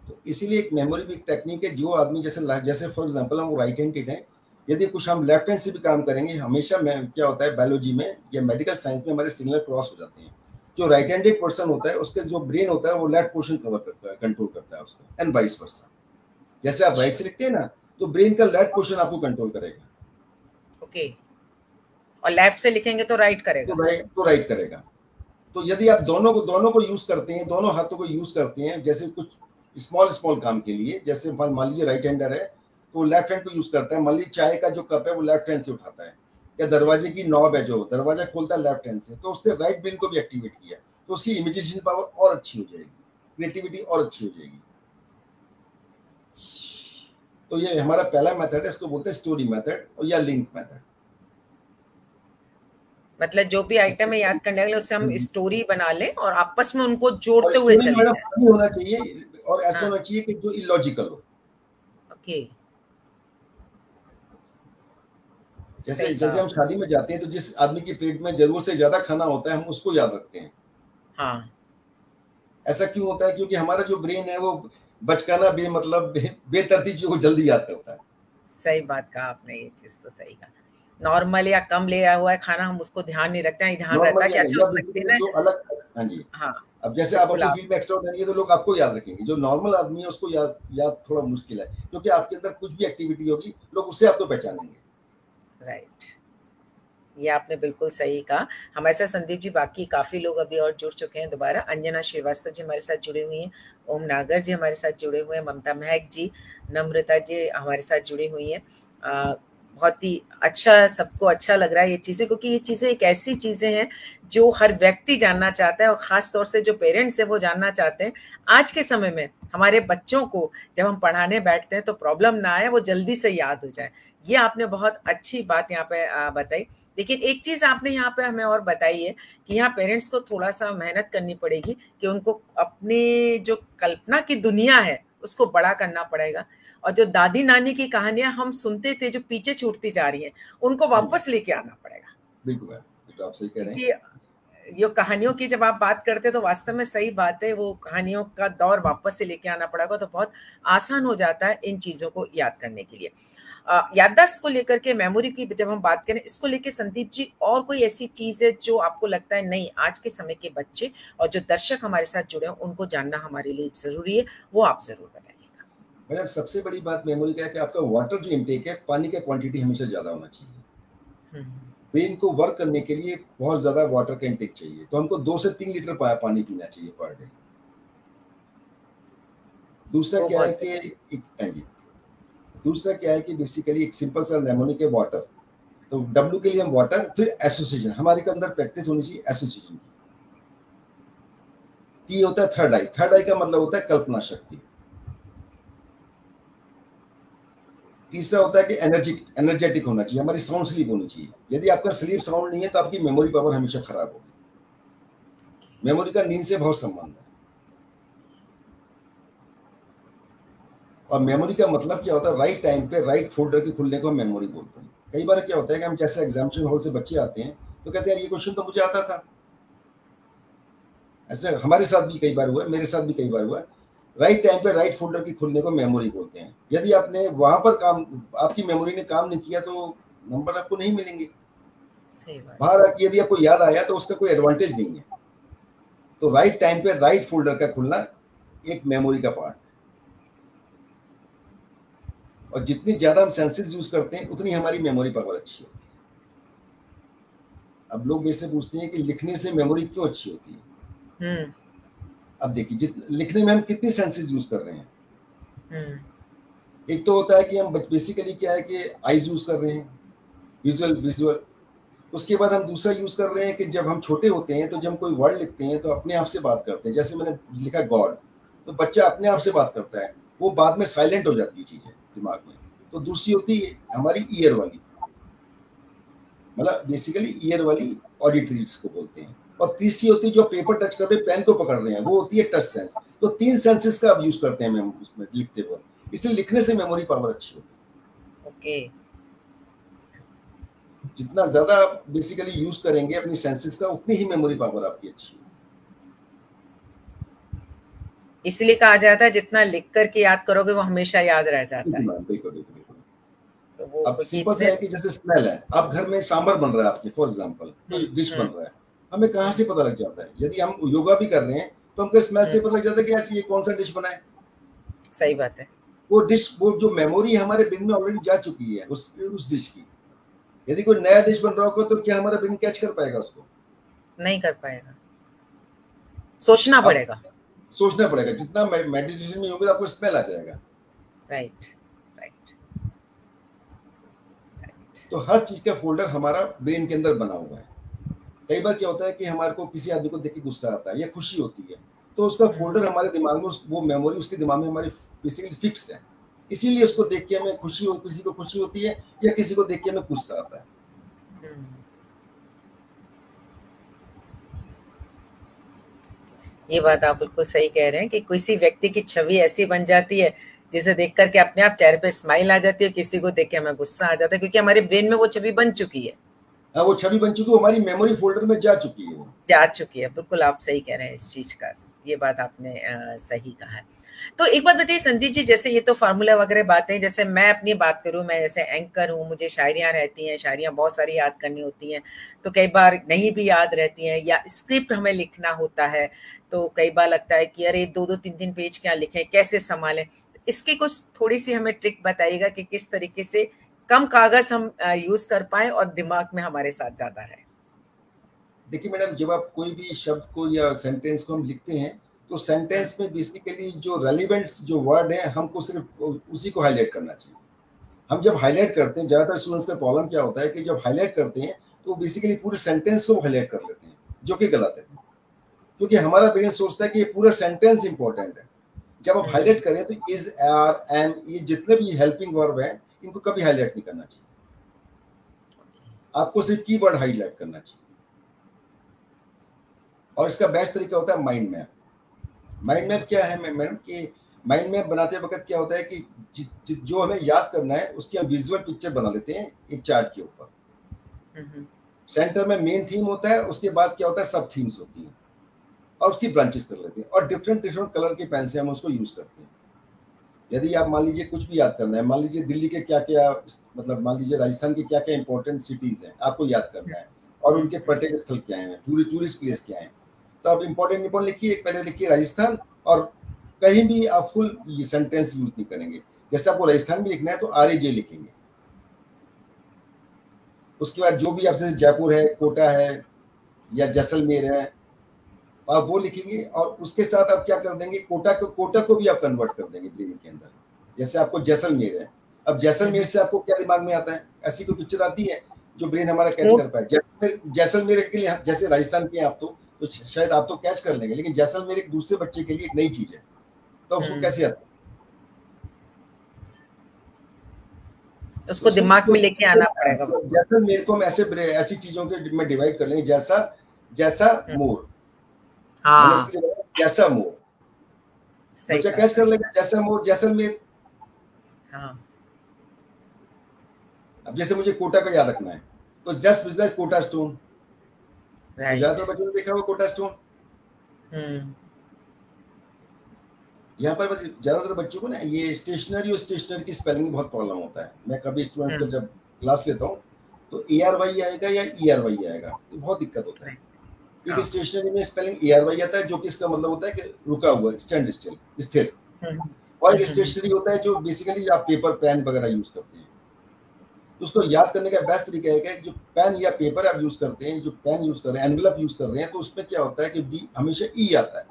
तो इसीलिए एक मेमोरी भी एक टेक्निक है। जो आदमी जैसे फॉर एग्जांपल हम राइट हैंडेड हैं, यदि कुछ हम लेफ्ट हैंड से भी काम करेंगे, हमेशा क्या होता है बायोलॉजी में या मेडिकल साइंस में हमारे सिग्नल क्रॉस हो जाते हैं। जो राइट हैंडेड पर्सन होता है उसके जो ब्रेन होता है वो लेफ्ट पोर्शन कवर करता है, कंट्रोल करता है उसको, एंड वाइस वर्सा। जैसे आप राइट से लिखते हैं ना, तो ब्रेन का लेफ्ट पोर्शन आपको कंट्रोल करेगा। ओके। और लेफ्ट से लिखेंगे तो राइट करेगा। तो राइट करेगा। तो यदि आप दोनों को यूज करते हैं, दोनों हाथों को यूज करते हैं, जैसे कुछ स्मॉल काम के लिए, जैसे मान लीजिए राइट हैंडर है तो लेफ्ट हैंड को यूज करता है। मान लीजिए चाय का जो कप है वो लेफ्ट हैंड से उठाता है, या दरवाजे की नॉब है जो दरवाजा खोलता है लेफ्ट हैंड से, तो उसने राइट ब्रेन को भी एक्टिवेट किया, तो उसकी इमेजिनेशन पावर और अच्छी हो जाएगी, क्रिएटिविटी और अच्छी हो जाएगी। तो ये हमारा पहला मेथड है, इसको बोलते हैं स्टोरी मेथड और या लिंक मेथड। मतलब जो भी आइटम है याद करने के लिए उससे हम स्टोरी बना लें और आपस में उनको जोड़ते हुए चलें। होना चाहिए और ऐसा होना चाहिए कि जो इलॉजिकल हो। ओके। जैसे हम शादी में जाते हैं तो जिस आदमी की प्लेट में जरूरत से ज्यादा खाना होता है हम उसको याद रखते हैं। हाँ। ऐसा क्यों होता है? क्योंकि हमारा जो ब्रेन है वो बचकाना बेतरतीब चीजों को जल्दी याद करता है। सही बात कहा आपने, ये चीज तो सही कहा। नॉर्मल या कम लिया हुआ है खाना हम उसको ध्यान नहीं रखते हैं, ध्यान रहता है कि अच्छा उस व्यक्ति ने जो अलग। हाँ जी। हाँ। अब जैसे आप अपनी फील्ड में एक्स्ट्राऑर्डिनरी है तो लोग आपको याद रखेंगे, जो नॉर्मल आदमी है उसको याद थोड़ा मुश्किल है, क्योंकि आपके अंदर कुछ भी एक्टिविटी होगी लोग उससे आपको पहचानेंगे। राइट, ये आपने बिल्कुल सही कहा। हमारे साथ संदीप जी, बाकी काफी लोग अभी और जुड़ चुके हैं दोबारा। अंजना श्रीवास्तव जी हमारे साथ जुड़े हुई हैं, ओम नागर जी हमारे साथ जुड़े हुए हैं, ममता महक जी, नम्रता जी हमारे साथ जुड़ी हुई हैं। बहुत ही अच्छा, सबको अच्छा लग रहा है ये चीज़ें, क्योंकि ये चीज़ें एक ऐसी चीज़ें हैं जो हर व्यक्ति जानना चाहता है, और ख़ास तौर से जो पेरेंट्स हैं वो जानना चाहते हैं आज के समय में हमारे बच्चों को जब हम पढ़ाने बैठते हैं तो प्रॉब्लम ना आए, वो जल्दी से याद हो जाए। ये आपने बहुत अच्छी बात यहाँ पे बताई। लेकिन एक चीज आपने यहाँ पे हमें और बताई है कि यहाँ पेरेंट्स को थोड़ा सा मेहनत करनी पड़ेगी कि उनको अपनी जो कल्पना की दुनिया है उसको बड़ा करना पड़ेगा, और जो दादी नानी की कहानियां हम सुनते थे जो पीछे छूटती जा रही हैं उनको वापस लेके आना पड़ेगा। बिल्कुल आप सही कह रहे हैं। क्योंकि ये कहानियों की जब आप बात करते हैं तो वास्तव में सही बात है, वो कहानियों का दौर वापस से लेके आना पड़ेगा तो बहुत आसान हो जाता है इन चीजों को याद करने के लिए। याददाश्त को लेकर के, मेमोरी की जब हम बात करें, इसको लेके संदीप जी और कोई ऐसी चीज है जो आपको लगता है नहीं आज के समय के बच्चे और जो दर्शक हमारे साथ जुड़े हैं उनको जानना हमारे लिए जरूरी है, वो आप जरूर बताइएगा। मैडम सबसे बड़ी बात मेमोरी का है कि आपका वाटर जो इनटेक है, पानी का क्वांटिटी हमेशा ज्यादा होना चाहिए। ब्रेन को वर्क करने के लिए बहुत ज्यादा वाटर का इनटेक चाहिए, तो हमको 2 से 3 लीटर पानी पीना चाहिए पर डे। दूसरा क्या है कि बेसिकली एक सिंपल सा नेमोनिक है वाटर, तो W के लिए हम वाटर, फिर एसोसिएशन, हमारे के अंदर प्रैक्टिस होनी चाहिए एसोसिएशन की। T होता है थर्ड आई, थर्ड आई का मतलब होता है कल्पना शक्ति। तीसरा होता है कि एनर्जेटिक होना चाहिए, हमारी साउंड स्लीप होनी चाहिए। यदि आपका स्लीप साउंड नहीं है तो आपकी मेमोरी पावर हमेशा खराब होगी। मेमोरी का नींद से बहुत संबंध है। और मेमोरी का मतलब क्या होता है, राइट टाइम पे राइट फोल्डर के खुलने को मेमोरी बोलते हैं। कई बार क्या होता है कि हम जैसे एग्जामिनेशन हॉल से बच्चे आते हैं तो कहते हैं यार ये क्वेश्चन तो मुझे आता था। ऐसे हमारे साथ भी कई बार हुआ, मेरे साथ भी कई बार हुआ। राइट टाइम पे राइट फोल्डर की खुलने को मेमोरी बोलते हैं। यदि आपने वहां पर आपकी मेमोरी ने काम नहीं किया तो नंबर आपको नहीं मिलेंगे। बाहर यदि आपको याद आया तो उसका कोई एडवांटेज नहीं है। तो राइट टाइम पे राइट फोल्डर का खुलना एक मेमोरी का पार्ट है। और जितनी ज्यादा हम सेंसेस यूज करते हैं उतनी हमारी मेमोरी पावर अच्छी होती है। अब लोग मेरे से पूछते हैं कि लिखने से मेमोरी क्यों अच्छी होती है। अब देखिए लिखने में हम कितनी सेंसेस यूज कर रहे हैं। एक तो होता है कि हम बेसिकली क्या है कि आईज यूज कर रहे हैं, विजुअल। उसके बाद हम दूसरा यूज कर रहे हैं कि जब हम छोटे होते हैं तो जब हम कोई वर्ड लिखते हैं तो अपने आप से बात करते हैं। जैसे मैंने लिखा गॉड, तो बच्चा अपने आप से बात करता है, वो बाद में साइलेंट हो जाती है चीजें दिमाग में। तो दूसरी होती है हमारी ईयर वाली, मतलब बेसिकली ईयर वाली ऑडिटरीज को बोलते हैं। और तीसरी होती है जो पेपर टच कर रहे हैं, पेन को पकड़ रहे हैं, वो होती है टच सेंस। तो 3 सेंसेस का अब यूज करते हैं उसमें लिखते हुए, इसलिए लिखने से मेमोरी पावर अच्छी होती है। ओके। जितना ज्यादा बेसिकली यूज करेंगे अपनी सेंसेस का उतनी ही मेमोरी पावर आपकी अच्छी होगी। इसलिए कहा जाता है जितना लिख करके याद करोगे वो हमेशा याद रह जाता है। बिल्कुल। तो वो अब सिंपल सा है कि जैसे स्मेल है, आप घर में सांभर बन रहा है आपके, फॉर एग्जांपल कोई डिश बन रहा है, हमें कहाँ से पता लग जाता है? यदि हम योगा भी कर रहे हैं तो हमको स्मेल से पता लग जाता है कि आज ये कौन सा डिश बना है। सही बात है। वो डिश, वो जो मेमोरी हमारे ब्रेन में ऑलरेडी जा चुकी है उस डिश की। यदि कोई नया डिश बन रहा होगा तो क्या हमारा ब्रेन कैच कर पाएगा उसको? नहीं कर पाएगा, सोचना पड़ेगा। जितना मेडिटेशन में होगा आपको स्मेल आ जाएगा। राइट। तो हर चीज का फोल्डर हमारा ब्रेन के अंदर बना हुआ है। कई बार क्या होता है कि हमारे को किसी आदमी को देख के गुस्सा आता है या खुशी होती है, तो उसका फोल्डर हमारे दिमाग में, वो मेमोरी उसके दिमाग में हमारी बेसिकली फिक्स है। इसीलिए उसको देख के हमें खुशी हो, किसी को खुशी होती है या किसी को देख के हमें गुस्सा आता है। ये बात आप बिल्कुल सही कह रहे हैं कि किसी व्यक्ति की छवि ऐसी बन जाती है जिसे देख करके अपने आप चेहरे पे स्माइल आ जाती है, किसी को देख के हमें गुस्सा आ जाता है, क्योंकि हमारे ब्रेन में वो छवि बन चुकी है। वो छवि बन चुकी है, हमारी मेमोरी फोल्डर में जा चुकी है, वो जा चुकी है। बिल्कुल आप सही कह रहे हैं इस चीज का, ये बात आपने सही कहा है। तो एक बात बताइए संदीप जी, जैसे ये तो फार्मूला वगैरह बातें, जैसे मैं अपनी बात करूं, मैं जैसे एंकर हूं, मुझे शायरियां रहती हैं, शायरियां बहुत सारी याद करनी होती हैं, तो कई बार नहीं भी याद रहती हैं, या स्क्रिप्ट हमें लिखना होता है तो कई बार लगता है कि अरे 2-2 3-3 पेज क्या लिखें, कैसे संभालें। तो इसकी कुछ थोड़ी सी हमें ट्रिक बताइएगा कि किस तरीके से कम कागज हम यूज कर पाए और दिमाग में हमारे साथ ज्यादा रहे। देखिए मैडम, जब आप कोई भी शब्द को या सेंटेंस को हम लिखते हैं तो सेंटेंस में बेसिकली जो रेलिवेंट जो वर्ड है हमको सिर्फ उसी को हाईलाइट करना चाहिए। हम जब हाईलाइट करते हैं, ज्यादातर स्टूडेंट्स का प्रॉब्लम क्या होता है कि जब हाईलाइट करते हैं तो बेसिकली पूरे सेंटेंस को हाईलाइट कर लेते हैं, जो कि गलत है, क्योंकि हमारा ब्रेन सोचता है कि ये पूरा सेंटेंस इंपॉर्टेंट है। जब आप हाईलाइट करें तो इज, आर, एम, ये जितने भी हेल्पिंग वर्ब हैं इनको कभी हाईलाइट नहीं करना चाहिए। आपको सिर्फ कीवर्ड हाईलाइट करना चाहिए। और इसका बेस्ट तरीका होता है माइंड मैप। माइंड मैप क्या है मैडम कि माइंड मैप बनाते वक्त क्या होता है कि जो हमें याद करना है उसकी हम विजुअल पिक्चर बना लेते हैं एक चार्ट के ऊपर। सेंटर में मेन थीम होता है, उसके बाद क्या होता है सब थीम्स होती हैं और उसकी ब्रांचेस कर लेते हैं और डिफरेंट डिफरेंट कलर के पेन से हम उसको यूज करते हैं। यदि आप मान लीजिए कुछ भी याद करना है, मान लीजिए दिल्ली के क्या क्या, मतलब मान लीजिए राजस्थान के क्या क्या इंपॉर्टेंट सिटीज हैं आपको याद करना है और उनके पर्यटक स्थल क्या है, टूरिस्ट प्लेस क्या है, तो आप इंपॉर्टेंट लिखिए, पहले लिखिए राजस्थान और कहीं भी आप फुल ये सेंटेंस यूज नहीं करेंगे। जैसे आपको राजस्थान भी लिखना है तो RAJ लिखेंगे। उसके बाद जो भी आपसे जयपुर है, कोटा है या जैसलमेर है आप वो लिखेंगे और उसके साथ आप क्या कर देंगे, कोटा को भी आप कन्वर्ट कर देंगे ब्रेन के अंदर। जैसे आपको जैसलमेर है, अब जैसलमेर से आपको क्या दिमाग में आता है, ऐसी कोई पिक्चर आती है जो ब्रेन हमारा कैच कर पाए। जैसलमेर के लिए जैसे राजस्थान के आप तो शायद आप तो कैच कर लेंगे, लेकिन जैसलमेर एक दूसरे बच्चे के लिए एक नई चीज है, तो उसको कैसे आता है, उसको दिमाग में लेके आना पड़ेगा। जैसलमेर को हम ऐसी चीजों के में डिवाइड कर लेंगे, जैसा मोर, जैसा मोर बच्चा कैच कर लेगा, जैसा मोर जैसलमेर। हाँ। अब जैसे मुझे कोटा का याद रखना है तो जस्ट विजिट कोटा स्टोन, ज्यादातर बच्चों ने देखा वो कोटा स्टोन। यहाँ पर ज्यादातर बच्चों को ना ये स्टेशनरी और स्टेशनरी की स्पेलिंग में बहुत प्रॉब्लम होता है। मैं कभी स्टूडेंट्स को जब क्लास लेता हूँ तो ARY आएगा या ERY आएगा, तो बहुत दिक्कत होता है क्योंकि स्टेशनरी में स्पेलिंग ARY आता है जो कि इसका मतलब होता है कि रुका हुआ, स्टैंड स्टिल, स्थिर। और एक स्टेशनरी होता है जो बेसिकली आप पेपर पेन वगैरह यूज करते हैं। उसको याद करने का बेस्ट तरीका है कि जो पेन या पेपर आप यूज करते हैं, जो पेन यूज कर रहे हैं, एनवेलप यूज कर रहे हैं, तो उसमें क्या होता है कि हमेशा E आता है।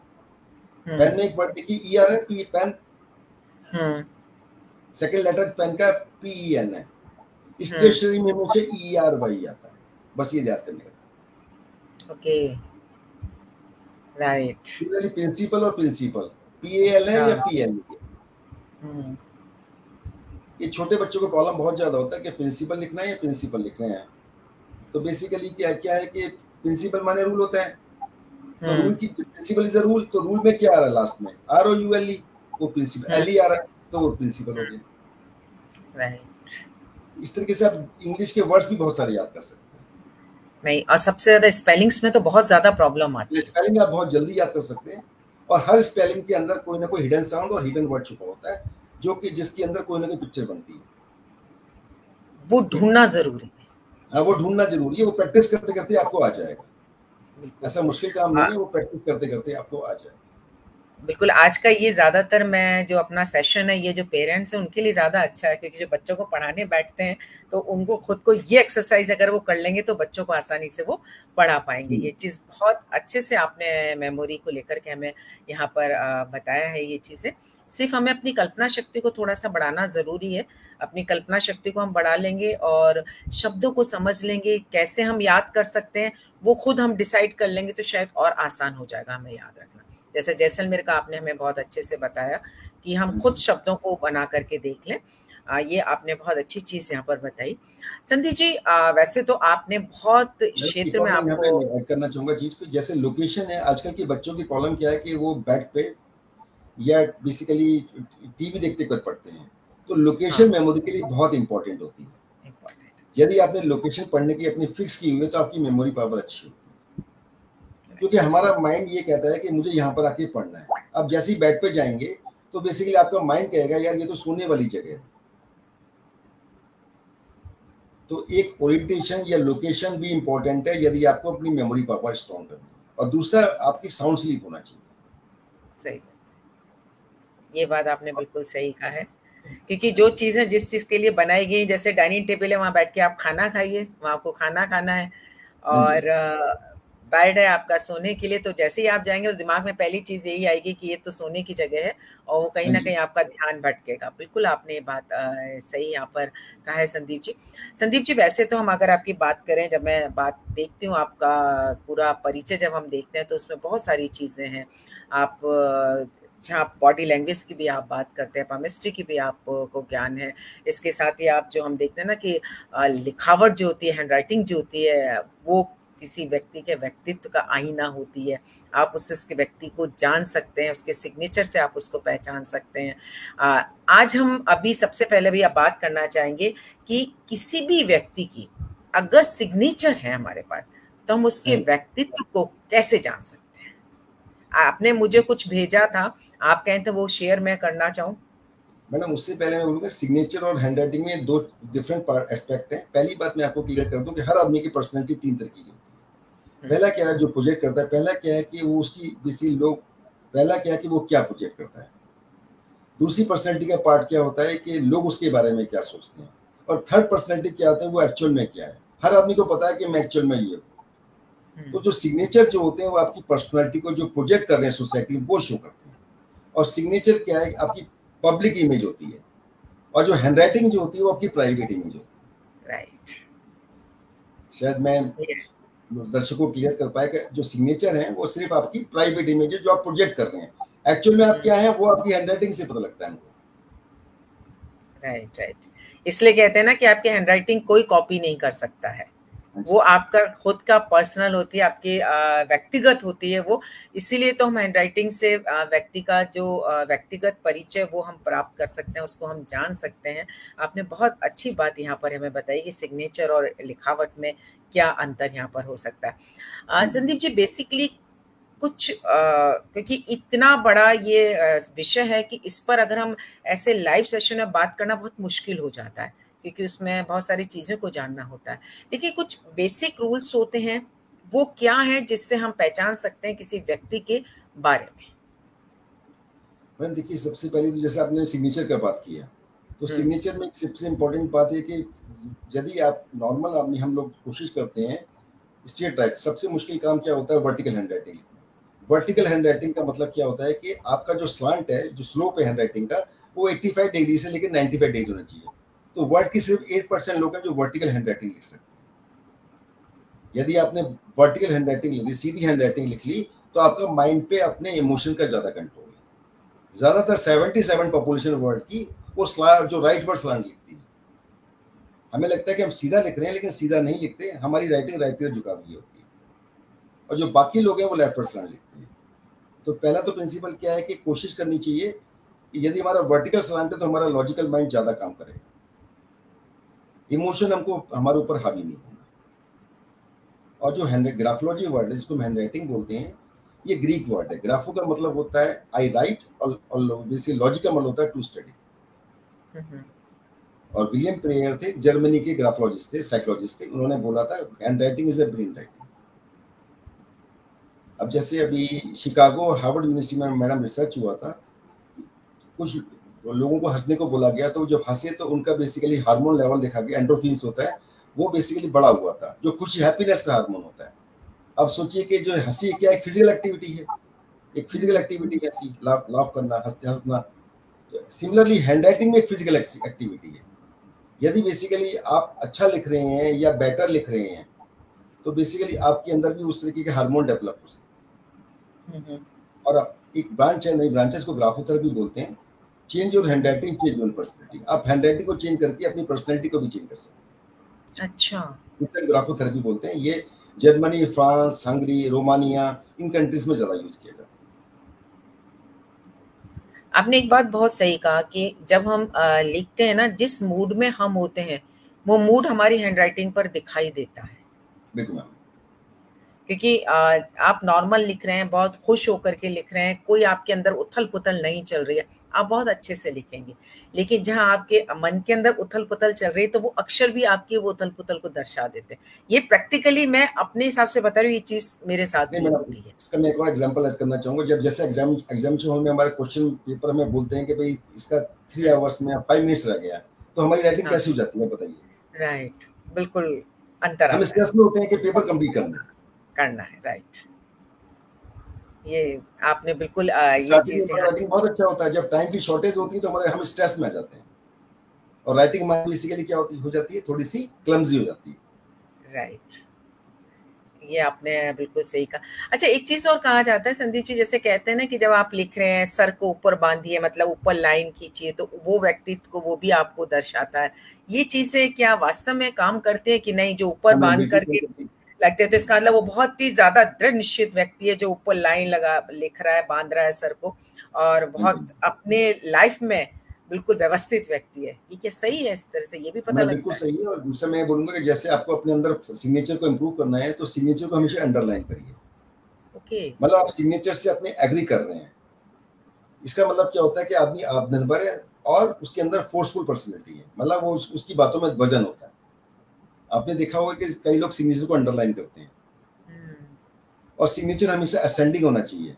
पेन में एक वर्ड देखिए E आ रहा है, P pen, second letter pen का PEN है। स्टेशनरी में हमेशा ERY आता है, बस ये याद करने का। Okay, right. प्रिंसिपल और प्रिंसिपल PAL है या PL है। ये छोटे बच्चों को प्रॉब्लम बहुत ज्यादा होता है कि प्रिंसिपल लिखना है या प्रिंसिपल लिखना है। तो बेसिकली क्या है कि प्रिंसिपल माने रूल होता है, तो रूल की प्रिंसिपल इज अ रूल, तो रूल में क्या आ रहा है लास्ट में ROULE, वो प्रिंसिपल LE आ रहा है तो वो प्रिंसिपल हो गया। राइट। इस तरीके से आप इंग्लिश के वर्ड्स भी बहुत सारे याद कर सकते हैं। नहीं, और सबसे ज्यादा स्पेलिंग्स में तो बहुत ज्यादा प्रॉब्लम आती है। स्पेलिंग आप बहुत जल्दी याद कर सकते हैं और हर स्पेलिंग के अंदर कोई ना कोई हिडन साउंड और हिडन वर्ड छुपा होता है जो कि जिसके अंदर कोई ना कोई पिक्चर बनती है, वो ढूंढना जरूरी है। हाँ, वो ढूंढना जरूरी है। वो प्रैक्टिस करते करते आपको आ जाएगा, ऐसा मुश्किल काम नहीं है, वो प्रैक्टिस करते करते आपको आ जाएगा। बिल्कुल, आज का ये ज़्यादातर मैं जो अपना सेशन है, ये जो पेरेंट्स हैं उनके लिए ज़्यादा अच्छा है, क्योंकि जो बच्चों को पढ़ाने बैठते हैं तो उनको खुद को ये एक्सरसाइज अगर वो कर लेंगे तो बच्चों को आसानी से वो पढ़ा पाएंगे। ये चीज़ बहुत अच्छे से आपने मेमोरी को लेकर के हमें यहाँ पर बताया है। ये चीज़ें सिर्फ हमें अपनी कल्पना शक्ति को थोड़ा सा बढ़ाना ज़रूरी है। अपनी कल्पना शक्ति को हम बढ़ा लेंगे और शब्दों को समझ लेंगे, कैसे हम याद कर सकते हैं वो खुद हम डिसाइड कर लेंगे तो शायद और आसान हो जाएगा हमें याद रखना। जैसे जैसलमेर का आपने हमें बहुत अच्छे से बताया कि हम खुद शब्दों को बना करके देख लें। ये आपने बहुत अच्छी चीज यहाँ पर बताई। संदीप जी, वैसे तो आपने बहुत क्षेत्र में आपको ऐड करना चाहूंगा चीज को, जैसे लोकेशन है, आजकल के बच्चों की प्रॉब्लम क्या है कि वो बेड पे या बेसिकली टीवी देखते कर पढ़ते हैं, तो लोकेशन मेमोरी के लिए बहुत इंपॉर्टेंट होती है। यदि आपने लोकेशन पढ़ने की अपनी फिक्स की हुई है तो आपकी मेमोरी पावर अच्छी होती है, क्योंकि हमारा माइंड ये कहता है कि मुझे यहाँ पर आके पढ़ना है। अब जैसे ही बेड पे जाएंगे तो बेसिकली आपका माइंड कहेगा यार ये तो सोने वाली जगह है, तो एक ओरिएंटेशन या लोकेशन भी इंपॉर्टेंट है यदि आपको अपनी मेमोरी पावर स्ट्रॉन्ग करनी है। और दूसरा आपकी साउंड स्लीप होना चाहिए। सही, ये बात आपने बिल्कुल सही कहा है, क्योंकि जो चीजें जिस चीज के लिए बनाई गई, जैसे डाइनिंग टेबल है वहां बैठ के आप खाना खाइए, वहां आपको खाना खाना है, और बेड है आपका सोने के लिए, तो जैसे ही आप जाएंगे तो दिमाग में पहली चीज यही आएगी कि ये तो सोने की जगह है, और वो कहीं ना कहीं आपका ध्यान भटकेगा। बिल्कुल आपने ये बात सही यहाँ पर कहा है संदीप जी। संदीप जी, वैसे तो हम अगर आपकी बात करें, जब मैं बात देखती हूँ आपका पूरा परिचय जब हम देखते हैं तो उसमें बहुत सारी चीजें हैं। आप अच्छा, आप बॉडी लैंग्वेज की भी आप बात करते हैं, पामिस्ट्री की भी आपको ज्ञान है। इसके साथ ही आप जो हम देखते हैं ना कि लिखावट जो होती है, हैंडराइटिंग जो होती है, वो किसी व्यक्ति के व्यक्तित्व का आईना होती है। आप उसके व्यक्ति को जान सकते हैं, उसके सिग्नेचर से आप उसको पहचान सकते हैं। आज हम अभी सबसे पहले भी आप बात करना चाहेंगे कि किसी भी व्यक्ति की अगर सिग्नेचर है हमारे पास, तो हम उसके व्यक्तित्व को कैसे जान सकते हैं? आपने मुझे कुछ भेजा था, आप कहें तो वो शेयर मैं करना चाहूँ? मैडम उससे पहले मैं बोलूँगा सिग्नेचर और हैंडराइटिंग में 2 डिफरेंट पार्ट एस्पेक्ट हैं। पहली बात मैं आपको क्लियर कर दूँ कि हर आदमी की पर्सनैलिटी 3 तरह की होती है। पहला क्या है जो प्रोजेक्ट करता है, पहला क्या है कि वो उसकी बेसिकली लोग पहला क्या है कि वो क्या प्रोजेक्ट करता है। दूसरी पर्सनैलिटी का पार्ट क्या होता है कि लोग उसके बारे में क्या सोचते हैं। और थर्ड पर्सनैलिटी क्या होता है, वो एक्चुअल में क्या है। हर आदमी को पता है कि मैं एक्चुअल में ये हूँ। तो जो सिग्नेचर जो होते हैं वो आपकी पर्सनैलिटी को जो प्रोजेक्ट कर रहे हैं सोसाइटी में, वो शो करते हैं। और सिग्नेचर क्या है, आपकी पब्लिक इमेज होती है। और जो हैंडराइटिंग जो होती है वो आपकी प्राइवेट इमेज होती है। राइट। शायद मैं दर्शकों को क्लियर कर पाया कि जो सिग्नेचर है वो सिर्फ आपकी प्राइवेट इमेज है जो आप प्रोजेक्ट कर रहे हैं। एक्चुअल में आप क्या है वो आपकी हैंडराइटिंग से पता लगता है हमको। Right, right. इसलिए कहते हैं ना कि आपकी हैंडराइटिंग कोई कॉपी नहीं कर सकता है। वो आपका खुद का पर्सनल होती है, आपकी व्यक्तिगत होती है वो। इसीलिए तो हम हैंडराइटिंग से व्यक्ति का जो व्यक्तिगत परिचय वो हम प्राप्त कर सकते हैं, उसको हम जान सकते हैं। आपने बहुत अच्छी बात यहाँ पर हमें बताई कि सिग्नेचर और लिखावट में क्या अंतर यहाँ पर हो सकता है। संदीप जी, बेसिकली कुछ क्योंकि इतना बड़ा ये विषय है कि इस पर अगर हम ऐसे लाइव सेशन में बात करना बहुत मुश्किल हो जाता है, क्योंकि उसमें बहुत सारी चीज़ों को जानना होता है। देखिए, कुछ बेसिक रूल्स होते हैं, वो क्या है जिससे हम पहचान सकते हैं किसी व्यक्ति के बारे में? मैम देखिए, सबसे पहले तो जैसे आपने सिग्नेचर का बात किया, तो सिग्नेचर में सबसे इम्पोर्टेंट बात है कि यदि आप नॉर्मल आदमी हम लोग कोशिश करते हैं स्ट्रेट राइट, सबसे मुश्किल काम क्या होता है, वर्टिकल हैंडराइटिंग। वर्टिकल हैंडराइटिंग का मतलब क्या होता है कि आपका जो स्लांट है, जो स्लोप है हैंडराइटिंग का, वो 85 डिग्री से लेकर 95 डिग्री होना चाहिए। तो वर्ड की सिर्फ 8% लोग हैं जो वर्टिकल हैंडराइटिंग लिख सकते हैं। यदि आपने वर्टिकल हैंडराइटिंग लिख ली, सीधी हैंडराइटिंग लिख ली, तो आपका माइंड पे अपने इमोशन का ज्यादा कंट्रोल है। ज्यादातर 77 पॉपुलेशन वर्ड की वो जो राइट वर्ड स्लांट लिखती है। हमें लगता है कि हम सीधा लिख रहे हैं, लेकिन सीधा नहीं लिखते, हमारी राइटिंग राइट की झुकाव की होती है। और जो बाकी लोग हैं वो लेफ्ट वर्ड स्लांट लिखते हैं। तो पहला तो प्रिंसिपल क्या है कि कोशिश करनी चाहिए कि यदि हमारा वर्टिकल स्लांट है तो हमारा लॉजिकल माइंड ज्यादा काम करेगा, इमोशन हमको हमारे ऊपर हावी नहीं होगा। और जो ग्राफोलॉजी वर्ड है जिसको हम हैंडराइटिंग बोलते हैं, ये ग्रीक वर्ड है। ग्राफो का मतलब होता है आई राइट, और लॉजिक का मतलब होता है टू स्टडी। और विलियम प्रेयर थे, जर्मनी के ग्राफोलॉजिस्ट थे, साइकोलॉजिस्ट थे, उन्होंने बोला था handwriting is a brain writing. अब जैसे अभी शिकागो और हार्वर्ड यूनिवर्सिटी में मैडम रिसर्च हुआ था, कुछ लोगों को हंसने को बोला गया, तो जब हंसे तो उनका बेसिकली हार्मोन लेवल देखा गया, एंडोर्फिन्स होता है, वो बेसिकली बढ़ा हुआ था, जो खुशी हैप्पीनेस का हार्मोन होता है। अब सोचिए कि जो हंसी क्या एक फिजिकल एक्टिविटी है, एक फिजिकल एक्टिविटी है हंसी, लाफ करना, हंसना। तो सिमिलरली हैंडराइटिंग में एक फिजिकल एक्टिविटी है। यदि बेसिकली आप अच्छा लिख रहे हैं या बेटर लिख रहे हैं, तो बेसिकली आपके अंदर भी उस तरीके के हार्मोन डेवलप हो सकते हैं। और अब एक ब्रांच है, नई ब्रांचेस को ग्राफोथेरेपी बोलते हैं। Change your handwriting, change your personality. आप हैंडराइटिंग को चेंज करके अपनी पर्सनैलिटी को भी चेंज कर सकते हैं। अच्छा, इसे ग्राफोथेरेपी बोलते हैं। ये जर्मनी, फ्रांस, हंगरी, रोमानिया, इन कंट्रीज में ज्यादा यूज किया जाता है। आपने एक बात बहुत सही कहा कि जब हम लिखते हैं ना, जिस मूड में हम होते हैं, वो मूड हमारी हैंडराइटिंग पर दिखाई देता है। बिल्कुल मैम। क्योंकि आप नॉर्मल लिख रहे हैं, बहुत खुश होकर के लिख रहे हैं, कोई आपके अंदर उथल-पुथल नहीं चल रही है, आप बहुत अच्छे से लिखेंगे। लेकिन जहाँ आपके मन के अंदर उथल-पुथल चल रही है, तो वो अक्षर भी आपकी वो उथल-पुथल को दर्शा देते हैं। ये प्रैक्टिकली मैं अपने हिसाब से बता रही हूँ, ये चीज़ मेरे साथ भी होती है। इसका मैं एक और एग्जांपल ऐड करना चाहूँगा। जब जैसे एग्जामिनेशन हॉल में हमारे क्वेश्चन पेपर में बोलते हैं कि भाई इसका 3 आवर्स में 5 मिनट्स रह गया, तो हमारी राइटिंग कैसी हो जाती है बताइए? राइट, बिल्कुल अंतर आता है। हम स्ट्रेस में होते हैं कि पेपर कंप्लीट करना है। राइट, ये आपने बिल्कुल ये चीज़ राइटिंग बहुत अच्छा होता है। जब टाइम की शॉर्टेज होती है तो हम स्ट्रेस में आ जाते हैं, और राइटिंग बेसिकली क्या हो जाती है, थोड़ी सी क्लमजी हो जाती है। राइट, ये आपने बिल्कुल सही कहा। अच्छा, एक चीज और कहा जाता है संदीप जी, जैसे कहते हैं ना कि जब आप लिख रहे हैं सर को ऊपर बांधिए, मतलब ऊपर लाइन खींचिए, तो वो व्यक्तित्व को वो भी आपको दर्शाता है। ये चीजें क्या वास्तव में काम करते हैं कि नहीं? जो ऊपर हाँ मैम, बांध बिल्कुल करके बिल्कुल। लगते हैं तो इसका मतलब वो बहुत ही ज्यादा दृढ़ निश्चित व्यक्ति है, जो ऊपर लाइन लगा लिख रहा है, बांध रहा है सर को, और हाँ जी, बहुत अपने लाइफ में बिल्कुल व्यवस्थित व्यक्ति है। ये क्या सही है? इस तरह से ये भी पता मैं बिल्कुल लगता है? सही है। और दूसरा मैं बोलूँगा कि जैसे आपको अपने अंदर सिग्नेचर को इम्प्रूव करना है, तो सिग्नेचर को हमेशा अंडरलाइन करिए। ओके। मतलब आप सिग्नेचर से अपने एग्री कर रहे हैं। इसका मतलब क्या होता है कि आदमी आत्मनिर्भर है और उसके अंदर फोर्सफुल पर्सनैलिटी है। मतलब वो उसकी बातों में वज़न होता है। आपने देखा होगा कि कई लोग सिग्नेचर को अंडरलाइन करते हैं। हम्म। और सिग्नेचर हमेशा असेंडिंग होना चाहिए।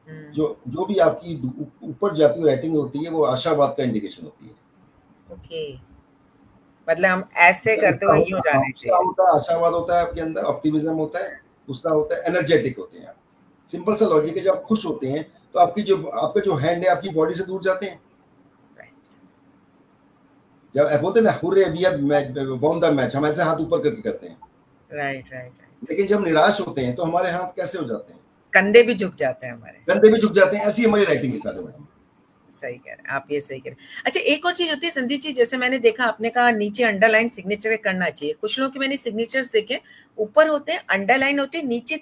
हम्म। जो भी आपकी ऊपर जाती हुई राइटिंग होती है, वो आशावाद का इंडिकेशन होती है। ओके, मतलब हम ऐसे करते उत्साह हुए यूं होता हाँ, जाने उत्साह चाहिए। होता है, आशावाद होता है आपके अंदर, ऑप्टिमिज्म होता है, उत्साह होता है, एनर्जेटिक होते हैं आप। सिंपल सा लॉजिक है, जब आप खुश होते हैं, तो आपका जो हैंड है आपकी बॉडी से दूर जाते हैं। राइट। जब बोलते हैं ना, hurray we have won the match, हम ऐसे हाथ ऊपर करके करते हैं। Right, right, right. लेकिन जब निराश होते हैं, तो हमारे हाथ कैसे हो जाते हैं? कंधे भी झुक जाते हैं हमारे। कंधे भी झुक जाते हैं। ऐसी हमारी राइटिंग के साथ है मैडम। सही कह रहे हैं आप, ये सही कह रहे हैं। अच्छा, एक और चीज होती है संदीप जी, जैसे मैंने देखा आपने कहा नीचे अंडरलाइन सिग्नेचर करना चाहिए। कुछ लोगों के मैंने सिग्नेचर्स देखे, ऊपर होते हैं अंडरलाइन होते हैं, नीचे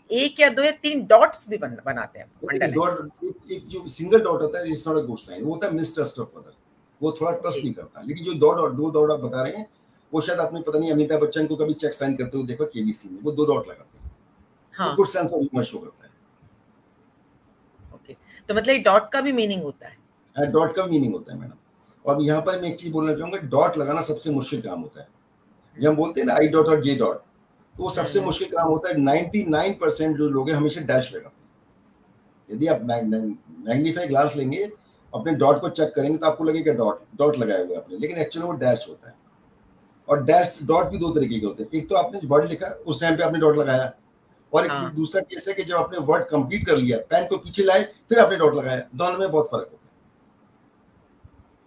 एक या दो या तीन डॉट्स भी बनाते हैं देखिए, अंडरलाइन। डॉट एक जो सिंगल डॉट होता है, it's not a good sign. वो होता है मिसट्रस्ट ऑफ अदर। वो थोड़ा ओके। ट्रस्ट नहीं करता। लेकिन जो दो डॉट आप बता रहे हैं, वो शायद आपने पता नहीं अमिताभ बच्चन को कभी चेक साइन करते हुए देखा केबीसी में, वो 2 डॉट लगाते हैं। वो हाँ। Good sense of humour show करता ओके, तो मतलब ये डॉट का भी मीनिंग होता है? है। डॉट का मीनिंग होता है मैडम। और यहाँ पर मैं एक चीज बोलना चाहूंगा, डॉट लगाना सबसे मुश्किल काम होता है। जब हम बोलते हैं ना आई डॉट और जे डॉट, तो वो सबसे हम्म। मुश्किल काम होता है। 99% जो लोग हैं हमेशा डैश लगाते हैं। यदि आप मैग्नीफाई ग्लास लेंगे, अपने डॉट को चेक करेंगे, तो आपको लगेगा डॉट डॉट लगाया हुआ है आपने, लेकिन एक्चुअली वो डैश होता है। और डैश डॉट भी 2 तरीके के होते हैं। एक तो आपने वर्ड लिखा, उस टाइम पे आपने डॉट लगाया। और एक हाँ, दूसरा केस है कि जब आपने वर्ड कंप्लीट कर लिया, पेन को पीछे लाए, फिर आपने डॉट लगाया। दोनों में बहुत फर्क होता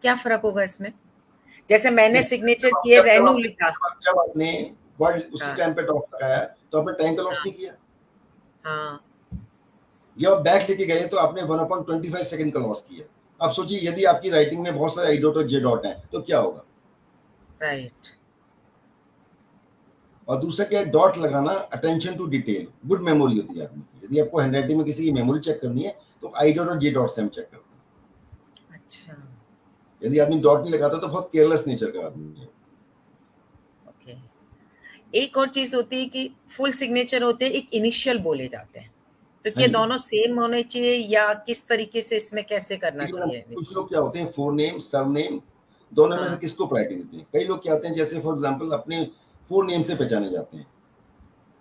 क्या फर्क होगा इसमें? जैसे मैंने है। सिग्नेचर किए, रेनू लिखा। जब आपने वर्ड उसी हाँ। टाइम पे डॉट लगाया, तो आपने टाइम का लॉस हाँ। नहीं किया। हाँ। जब आप बैक लेके गए, तो आपने 1/25 सेकंड का लॉस किया। अब सोचिए, यदि आपकी राइटिंग में बहुत सारे आई डॉट और जे डॉट हैं, तो क्या होगा? राइट। और दूसरा क्या है, डॉट लगाना attention to detail, good memory होती है आदमी की। यदि आपको हैंडराइटिंग में किसी की मेमोरी चेक करनी है, तो आई डॉट और जे डॉट से हम चेक करते हैं। अच्छा। यदि आदमी डॉट नहीं लगाता, तो बहुत केयरलेस नेचर का आदमी है। ओके। एक और चीज होती है कि फुल सिग्नेचर होते हैं, एक इनिशियल बोले जाते हैं, तो हाँ क्या जी। दोनों सेम होने चाहिए या किस तरीके से इसमें कैसे करना देखिए मैडम, चाहिए? कुछ लोग क्या होते हैं, फोरनेम सरनेम दोनों में से हाँ। किसको प्रायोरिटी देते हैं। कई लोग क्या आते हैं, जैसे फॉर एग्जांपल अपने फोरनेम से पहचाने जाते हैं।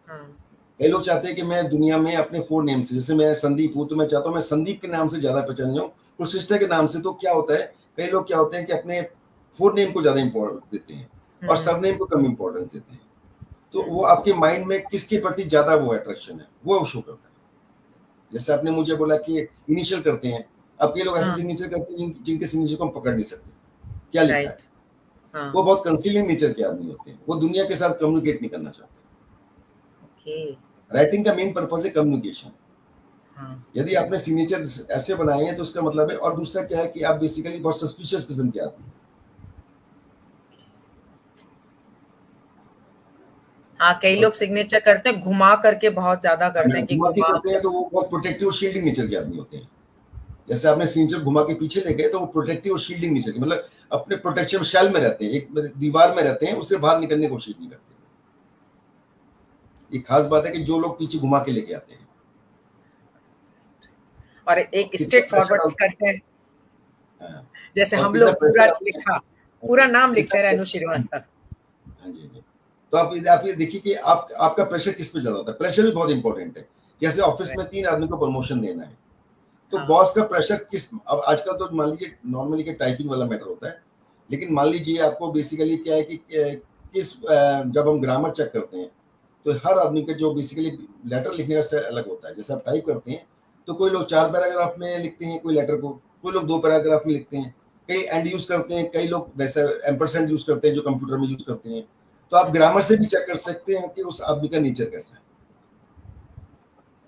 हाँ। कई लोग चाहते हैं कि मैं दुनिया में अपने फोरनेम से, जैसे मैं संदीप हूँ, तो मैं चाहता हूँ मैं संदीप के नाम से ज्यादा पहचाने जाऊँ, कुछ सिस्टर के नाम से। तो क्या होता है, कई लोग क्या होते हैं कि अपने फोरनेम को ज्यादा इंपॉर्टेंस देते हैं और हम्म। सरनेम को कम इंपॉर्टेंस देते हैं। तो वो हम्म। आपके माइंड में किसके प्रति ज्यादा वो अट्रैक्शन है, वो शो करता है। जैसे आपने मुझे बोला कि इनिशियल करते हैं, अब कई लोग ऐसे हाँ। सिग्नेचर करते हैं जिनके सिग्नेचर को हम पकड़ नहीं सकते, क्या लिखा है। राइट। हाँ। वो बहुत कंसीलिंग नेचर के आदमी होते हैं, वो दुनिया के साथ कम्युनिकेट नहीं करना चाहते। ओके। राइटिंग का मेन पर्पज है कम्युनिकेशन। हाँ। यदि आपने सिग्नेचर ऐसे बनाए हैं, तो उसका मतलब है। और दूसरा क्या है कि आप बेसिकली बहुत सस्पिशियस किस्म के आदमी हैं। हाँ, कई और लोग सिग्नेचर करते हैं घुमा करके, बहुत ज्यादा करते हैं कि घुमा के घुमा करते हैं, तो वो बहुत प्रोटेक्टिव और शील्डिंग नेचर के आदमी होते हैं। जैसे आपने सिग्नेचर घुमा के पीछे ले गए, तो वो प्रोटेक्टिव और शील्डिंग नेचर के, मतलब अपने प्रोटेक्शन शेल में रहते हैं, एक दीवार में रहते हैं, उससे बाहर निकलने की कोशिश नहीं करते। ये खास बात है कि जो लोग पीछे घुमा के लेके आते हैं, और और एक कितना स्ट्रेट प्रेशर फॉरवर्ड डालते करते हैं, हैं। हाँ, जैसे और हम कितना लोग पूरा प्रेशर डालते हैं। लिखा, हाँ पूरा जी, नाम लिखते कितना हैं रेणु हाँ जी, श्रीवास्तव। हाँ जी, हाँ जी। तो आप ये देखिए कि आपका प्रेशर किस पे ज्यादा होता है। प्रेशर भी बहुत इंपॉर्टेंट है। जैसे ऑफिस राइट। में 3 आदमी को प्रमोशन देना है, तो हाँ। बॉस का प्रेशर किस, अब आजकल तो मान लीजिए नॉर्मली के टाइपिंग वाला मैटर होता है। लेकिन मान लीजिए आपको बेसिकली क्या है कि जब हम ग्रामर चेक करते हैं, तो हर आदमी का जो बेसिकली लेटर लिखने का स्टाइल अलग होता है। जैसे आप टाइप करते हैं, तो कोई लोग 4 पैराग्राफ में लिखते हैं कोई लेटर को, कोई लोग 2 पैराग्राफ में लिखते हैं, कई एंड यूज करते हैं, कई लोग वैसे एम्परसेंड यूज करते हैं जो कंप्यूटर में यूज करते हैं। तो आप ग्रामर से भी चेक कर सकते हैं कि उस आदमी का नेचर कैसा है।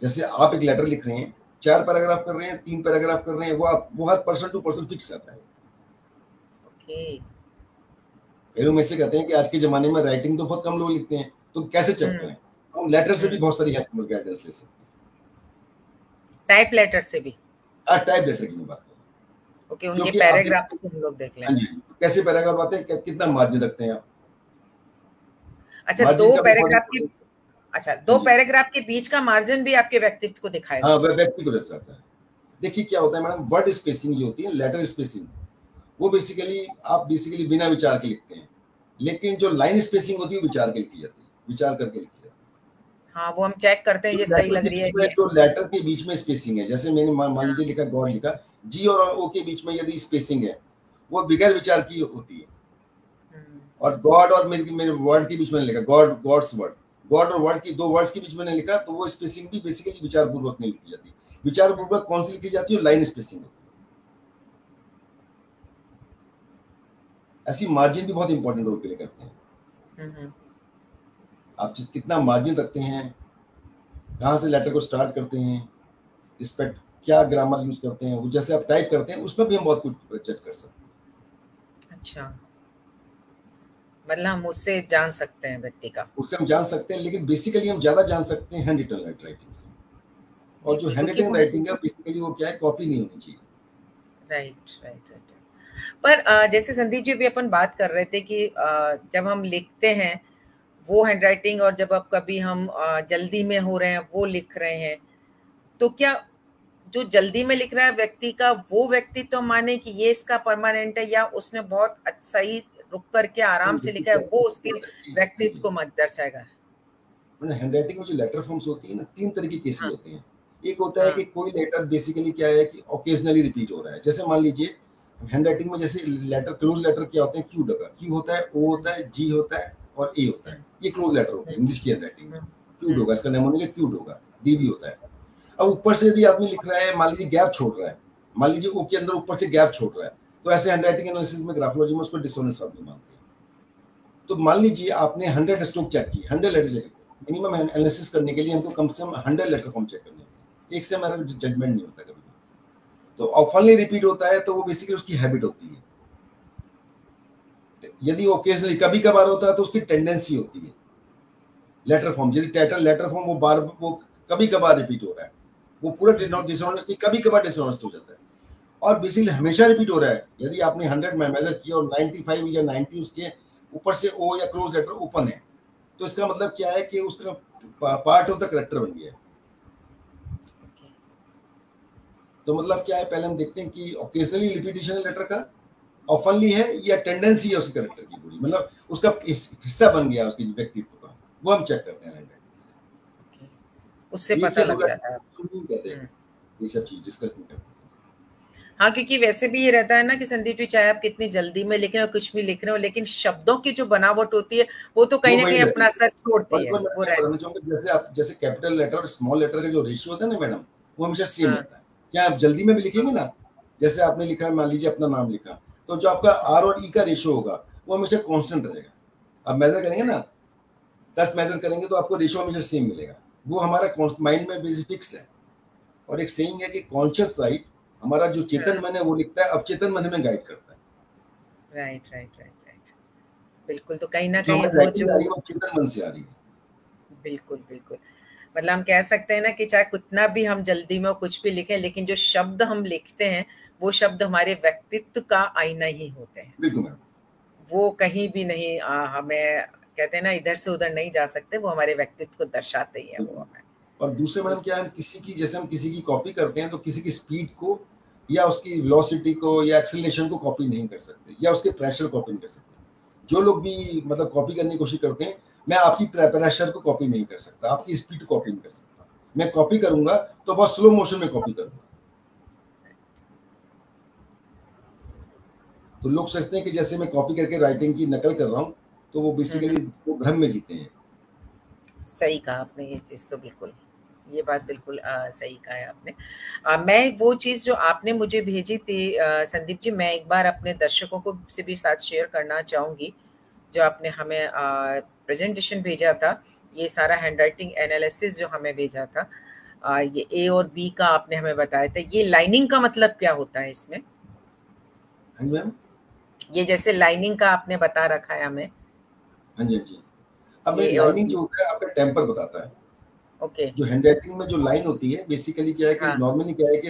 जैसे आप एक लेटर लिख रहे हैं, 4 पैराग्राफ कर रहे हैं, 3 पैराग्राफ कर रहे हैं, वो हर पर्सन टू पर्सन फिक्स रहता है। ओके। कई लोग ऐसे कहते हैं कि आज के ज़माने में राइटिंग तो बहुत कम लोग लिखते हैं, तो कैसे चेक करें? हम लेटर से भी बहुत सारी हेल्प गाइडेंस ले सकते हैं। टाइप लेटर से भी? टाइप लेटर की मैं बात कर रहा हूँ। ओके, उनके पैराग्राफ्स हम लोग देख लें। हाँ जी, कैसे पैराग्राफ आते हैं, कितना मार्जिन रखते हैं आप? अच्छा, दो पैराग्राफ के बीच का मार्जिन भी आपके व्यक्तित्व को दिखाएगा? हाँ, व्यक्ति को दर्शाता है। देखिए क्या होता है मैडम, वर्ड स्पेसिंग जो होती है, लेटर स्पेसिंग, वो आप बिना विचार के लिखते हैं, लेकिन जो लाइन स्पेसिंग होती है विचार के लिखी जाती है, विचार करके लिखी जाती है। हाँ, वो हम चेक करते हैं, ये सही लग रही है। जो लेटर के बीच में स्पेसिंग है, जैसे मैंने मान लीजिए लिखा गॉड लिखा, जी और ओ के बीच में यदि स्पेसिंग है, वो बगैर विचार की होती है। और गॉड और मेरे वर्ड के बीच में लिखा, गॉड्स वर्ड, गॉड और वर्ड की, दो वर्ड्स के बीच में लिखा, तो वो स्पेसिंग भी बेसिकली विचारपूर्वक नहीं लिखी जाती। विचारपूर्वक कौन सी लिखी जाती है? लाइन स्पेसिंग होती है। ऐसी मार्जिन भी बहुत इंपॉर्टेंट रोल प्ले करते हैं। आप कितना मार्जिन रखते हैं, कहाँ से लेटर को स्टार्ट करते हैं, रिस्पेक्ट क्या ग्रामर यूज करते हैं, वो जैसे आप टाइप करते हैं उसमें भी हम बहुत कुछ जज कर सकते हैं। अच्छा, मतलब हम उससे जान सकते हैं व्यक्ति का? उससे हम जान सकते हैं, लेकिन बेसिकली हम ज्यादा जान सकते हैं हैंड रिटन राइटिंग से। और जो हैंड रिटन राइटिंग है बेसिकली वो क्या है, कॉपी नहीं होनी चाहिए। राइट। पर जैसे संदीप जी भी अपन बात कर रहे थे कि जब हम लिखते हैं वो हैंडराइटिंग, और जब अब कभी हम जल्दी में हो रहे हैं वो लिख रहे हैं, तो क्या जो जल्दी में लिख रहा है व्यक्ति का वो व्यक्ति तो माने कि ये इसका परमानेंट है, या उसने बहुत सही रुक करके आराम से लिखा है, वो उसके व्यक्तित्व को मत दर्शाएगा? हैंडराइटिंग में जो लेटर फॉर्म्स होती है ना, 3 तरह की केसेस होते हैं। एक होता है कि कोई लेटर बेसिकली क्या है कि ओकेजनली रिपीट हो रहा है। जैसे मान लीजिए हैंडराइटिंग में जैसे लेटर, क्लोज लेटर क्या होते हैं, क्यू होता है, ओ होता है, जी होता है और ए होता है। ये क्लोज लेटर होते हैं इंग्लिश की हैंडराइटिंग में। क्यूड होगा, इसका नेमोनिक क्यूड होगा, डी भी होता है। अब ऊपर से यदि आदमी लिख रहा है, मान लीजिए गैप छोड़ रहा है, मान लीजिए ओ के अंदर ऊपर से गैप छोड़ रहा है, तो ऐसे हैंडराइटिंग एनालिसिस में, ग्राफोलॉजी में उसको डिसोनेंस आदमी मानते हैं। तो मान लीजिए आपने 100 स्ट्रोक चेक की, 100 लेटर चेक, मिनिमम एनालिसिस करने के लिए हमको कम से कम 100 लेटर फॉर्म चेक करने होते हैं। एक से हमारा जजमेंट नहीं होता कभी। तो ऑफनली रिपीट होता है तो वो बेसिकली उसकी हैबिट होती है। यदि ओकेजनली कभी कभार होता है तो उसकी टेंडेंसी होती है। लेटर फॉर्म, यदि लेटर फॉर्म वो कभी कभार रिपीट हो रहा है, वो पूरा डिसऑनेस्ट नहीं, कभी कभार डिसऑनेस्ट हो जाता है। और बेसिकली हमेशा रिपीट हो रहा है, यदि आपने 100 में मेजर किया और 95 या 90 उसके ऊपर से ओ या क्लोज लेटर ओपन है, तो इसका मतलब क्या है कि उसका पार्ट ऑफ द करेक्टर बन गया है। तो मतलब क्या है, पहले हम देखते हैं कि ओकेजनली रिपीटिशन लेटर का ऑफनली है या टेंडेंसी है उसके करेक्टर की पूरी, मतलब उसका हिस्सा बन गया उसके व्यक्तित्व का, वो हम चेक करते हैं उससे पता लग जाता है। ये सब चीज डिस्कस नहीं करते। हाँ, क्योंकि वैसे भी ये रहता है ना कि संदीप जी, चाहे आप कितनी जल्दी में लिख रहे हो, कुछ भी लिख रहे हो, लेकिन शब्दों की जो बनावट होती है वो तो कहीं ना कहीं अपना असर छोड़ती है। वो जैसे कैपिटल लेटर और स्मॉल लेटर का जो रेशियो होता है ना मैडम, वो हमेशा सेम रहता है। क्या आप जल्दी में भी लिखेंगे ना, जैसे आपने लिखा, मान लीजिए अपना नाम लिखा, तो जो आपका आर और ई का रेशियो होगा वो हमेशा कांस्टेंट रहेगा। आप मेजर करेंगे ना, 10 मेजर करेंगे तो आपको रेशियो हमेशा सेम मिलेगा। वो हमारा माइंड में बेसिक फिक्स है। और एक सेइंग है कि कॉन्शियस राइट, हमारा जो चेतन मन है वो लिखता है, अवचेतन मन में गाइड करता है। राइट। बिल्कुल, तो कहीं ना कहीं वो जो चेतन मन से आ रही है। बिल्कुल। मतलब हम कह सकते हैं ना कि चाहे कितना भी हम जल्दी में कुछ भी लिखें, लेकिन जो शब्द हम लिखते हैं वो शब्द हमारे व्यक्तित्व का आईना ही होते हैं। बिल्कुल मैम। वो कहीं भी नहीं हमें कहते हैं ना, इधर से उधर नहीं जा सकते, वो हमारे व्यक्तित्व को दर्शाते ही है वो हमें। और दूसरे मैडम क्या है, जैसे हम किसी की कॉपी करते हैं तो किसी की स्पीड को या उसकी वेलोसिटी को या एक्सेलरेशन को कॉपी नहीं कर सकते, या उसके प्रेशर कॉपी नहीं कर सकते। जो लोग भी मतलब कॉपी करने की कोशिश करते हैं, मैं आपकी प्रेशर को कॉपी नहीं कर सकता, आपकी स्पीड को कॉपी नहीं कर सकता। मैं कॉपी करूंगा तो बहुत स्लो मोशन में कॉपी करूंगा। तो लोग सोचते हैं कि जैसे मैं कॉपी करके राइटिंग की नकल कर रहा हूँ, तो वो बेसिकली वो भ्रम में जीते हैं। सही कहा आपने, ये चीज तो बिल्कुल, ये बात बिल्कुल सही कहा है आपने। मैं वो चीज़ जो आपने मुझे भेजी थी संदीप जी, मैं एक बार अपने दर्शकों को से भी साथ शेयर करना चाहूँगी। जो आपने हमें प्रेजेंटेशन भेजा था, ये सारा हैंडराइटिंग एनालिसिस जो हमें भेजा था, ये ए और बी का आपने हमें बताया था, ये लाइनिंग का मतलब क्या होता है इसमें? हाँ जी मैम। ये जैसे लाइनिंग का आपने बता रखा है हमें। हाँ जी, हाँ जी। अब ए और लाइनिंग बी। जो होता है आपका टेम्पर बताता है। ओके। जो हैंडराइटिंग में जो लाइन होती है बेसिकली क्या है कि हाँ। नॉर्मली क्या है कि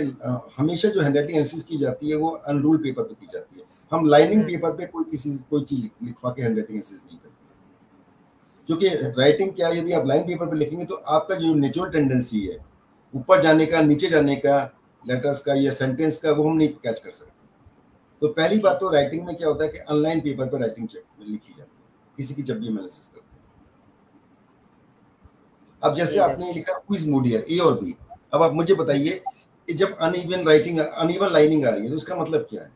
हमेशा जो हैंडराइटिंग एनालिसिस की जाती है वो अनरूल्ड पेपर पे की जाती है। हम लाइनिंग पेपर पे कोई चीज लिखवा के हैंडराइटिंग एनालिसिस नहीं करते, क्योंकि राइटिंग क्या है, यदि आप लाइन पेपर पे लिखेंगे तो आपका जो नेचुरल टेंडेंसी है ऊपर जाने का, नीचे जाने का, लेटर्स का या सेंटेंस का, वो हम नहीं कैच कर सकते। तो पहली बात तो राइटिंग में क्या होता है कि ऑनलाइन पेपर पर राइटिंग लिखी जाती है किसी की जब भी एनालिसिस करते हैं। अब जैसे आपने लिखा क्विज मूड हियर, ए और बी, अब आप मुझे बताइए कि जब अनइवन लाइनिंग आ रही है तो इसका मतलब क्या है?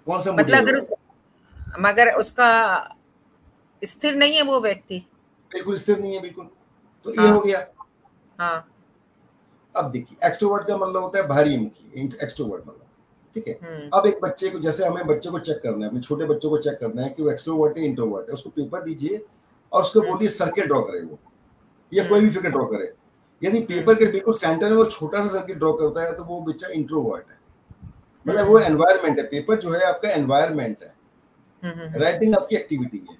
कौन सा मूड मतलब हियर अगर होगा? मगर उसका स्थिर नहीं है वो व्यक्ति। बिल्कुल स्थिर नहीं है, बिल्कुल। तो ए हो हाँ। गया। हाँ। अब देखिए एक्सट्रोवर्ट का मतलब होता है भारी मुखी, एक्सट्रोवर्ट मतलब, ठीक है। हम्म। अब एक बच्चे को, जैसे हमें बच्चे को चेक करना है, अपने छोटे बच्चों को चेक करना है कि वो एक्सट्रोवर्ट है इंट्रोवर्ट है, उसको पेपर दीजिए और उसको बोलिए सर्किल ड्रॉ करे वो, या कोई भी फिगर ड्रॉ करे। यदि पेपर के बिल्कुल सेंटर में वो छोटा सा सर्किल ड्रॉ करता है तो वो बच्चा इंट्रोवर्ट है। मतलब वो एनवायरमेंट है, पेपर जो है आपका एनवायरमेंट है, राइटिंग आपकी एक्टिविटी है,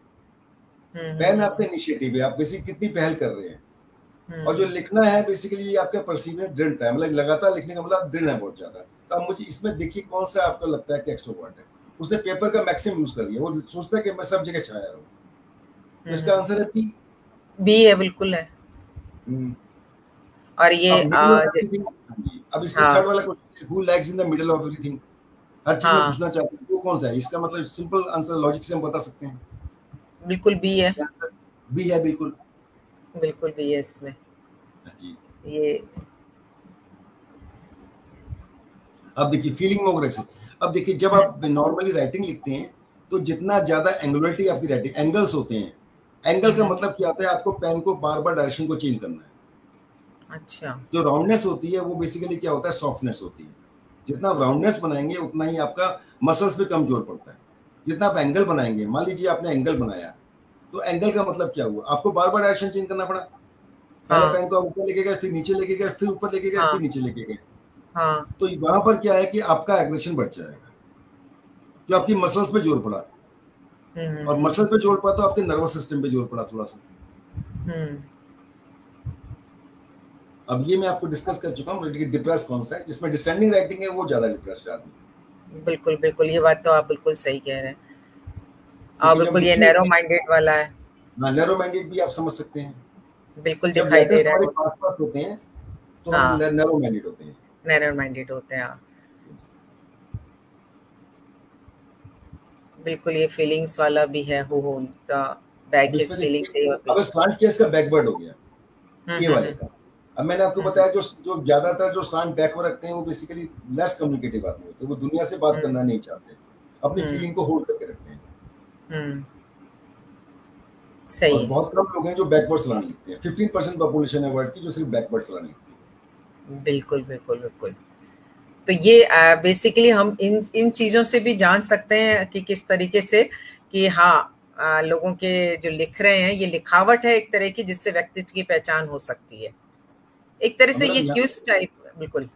पेन आपका इनिशिएटिव है, आप बेसिक कितनी पहल कर रहे हैं। और जो लिखना है बेसिकली आपका परसीवियरेंस दृढ़ता है, मतलब लगातार लिखने का मतलब दृढ़ है बहुत ज्यादा। तो आप मुझे इसमें देखिए कौन सा आपको लगता है कि एक्सट्रोवर्ट है। उसने पेपर का मैक्सिमम यूज कर लिया, वो सोचता है कि मैं सब जगह छाया रहूं। तो इसका आंसर है बी। बी है, बिल्कुल है। और ये अब मिडिल ऑफ एवरीथिंग, अब इसमें हाँ। थर्ड वाला question, who lags in the middle of everything, हर चीज में हाँ, घुसना चाहते हैं, वो कौन सा है? इसका मतलब सिंपल आंसर लॉजिक से हम बता सकते हैं। बिल्कुल बी है। आंसर बी है, बिल्कुल। बिल्कुल बी है इसमें। जी। ये अब देखिए फीलिंग में ओवर। अब देखिए जब आप नॉर्मली राइटिंग लिखते हैं तो जितना ज्यादा एंगुलरिटी आपकी राइटिंग, एंगल्स होते हैं, एंगल का मतलब क्या होता है, आपको पेन को बार बार डायरेक्शन को चेंज करना है। अच्छा। जो राउंडनेस होती है वो बेसिकली क्या होता है, सॉफ्टनेस होती है। जितना आप राउंडनेस बनाएंगे उतना ही आपका मसल्स पे कम जोर पड़ता है। जितना आप एंगल बनाएंगे, मान लीजिए आपने एंगल बनाया, तो एंगल का मतलब क्या हुआ, आपको बार बार डायरेक्शन चेंज करना पड़ा। पहले हाँ। पेन को आप ऊपर लेके गए, फिर नीचे लेके गए, फिर ऊपर लेके गए, हाँ। फिर नीचे लेके गए। हाँ। तो वहां पर क्या है कि आपका एग्रेशन बढ़ जाएगा, जो आपकी मसल्स पे जोर पड़ा, और मसल पे जोर पड़ा तो आपके नर्वस सिस्टम पे जोर पड़ा थोड़ा सा। अब ये मैं आपको डिस्कस कर चुका हूँ, डिप्रेस कौन सा है, जिसमें डिसेंडिंग राइटिंग है वो ज्यादा डिप्रेस्ड आदमी। बिल्कुल बिल्कुल, ये बात तो आप बिल्कुल सही कह रहे हैं। क्योंकि जब बिल्कुल ये लिखी नैरो होती माइंडेड वाला है। है, नैरो माइंडेड भी आप समझ सकते हैं। बिल्कुल जब दिखाई दे लेटर्स रहा है हमारे वो तो। पास पास होते हैं तो हम हाँ, नैरो माइंडेड होते हैं। नैरो माइंडेड होते हैं, हाँ। बिल्कुल ये फीलिंग्स वाला भी है, हु होल्ड्स द बैक अब हिज इसमें फीलिंग्स, देखिए, ये अब बिल्कुल। स्लांट केस का बैकवर्ड हो गया, ए वाले का। अब मैंने आपको हम्म, बताया जो जो ज्यादातर जो स्लांट बैकवर्ड रखते हैं वो बेसिकली लेस कम्युनिकेटिव आदमी होते हैं, वो दुनिया से बात हम्म, करना नहीं चाहते, अपनी हम्म, फीलिंग को होल्ड करके रखते हैं। हम्म, सही और है। बहुत कम लोग हैं जो बैकवर्ड स्लांट लिखते हैं, 15% पॉपुलेशन है वर्ल्ड की जो सिर्फ बैकवर्ड स्लांट लिखती है। बिल्कुल बिल्कुल बिल्कुल। तो ये बेसिकली हम इन इन चीजों से भी जान सकते हैं कि किस तरीके से, कि हाँ, लोगों के जो लिख रहे हैं ये लिखावट है एक तरह की, जिससे व्यक्तित्व की पहचान हो सकती है एक तरह और से, ये मैडम यहाँ, क्यूज टाइप। बिल्कुल।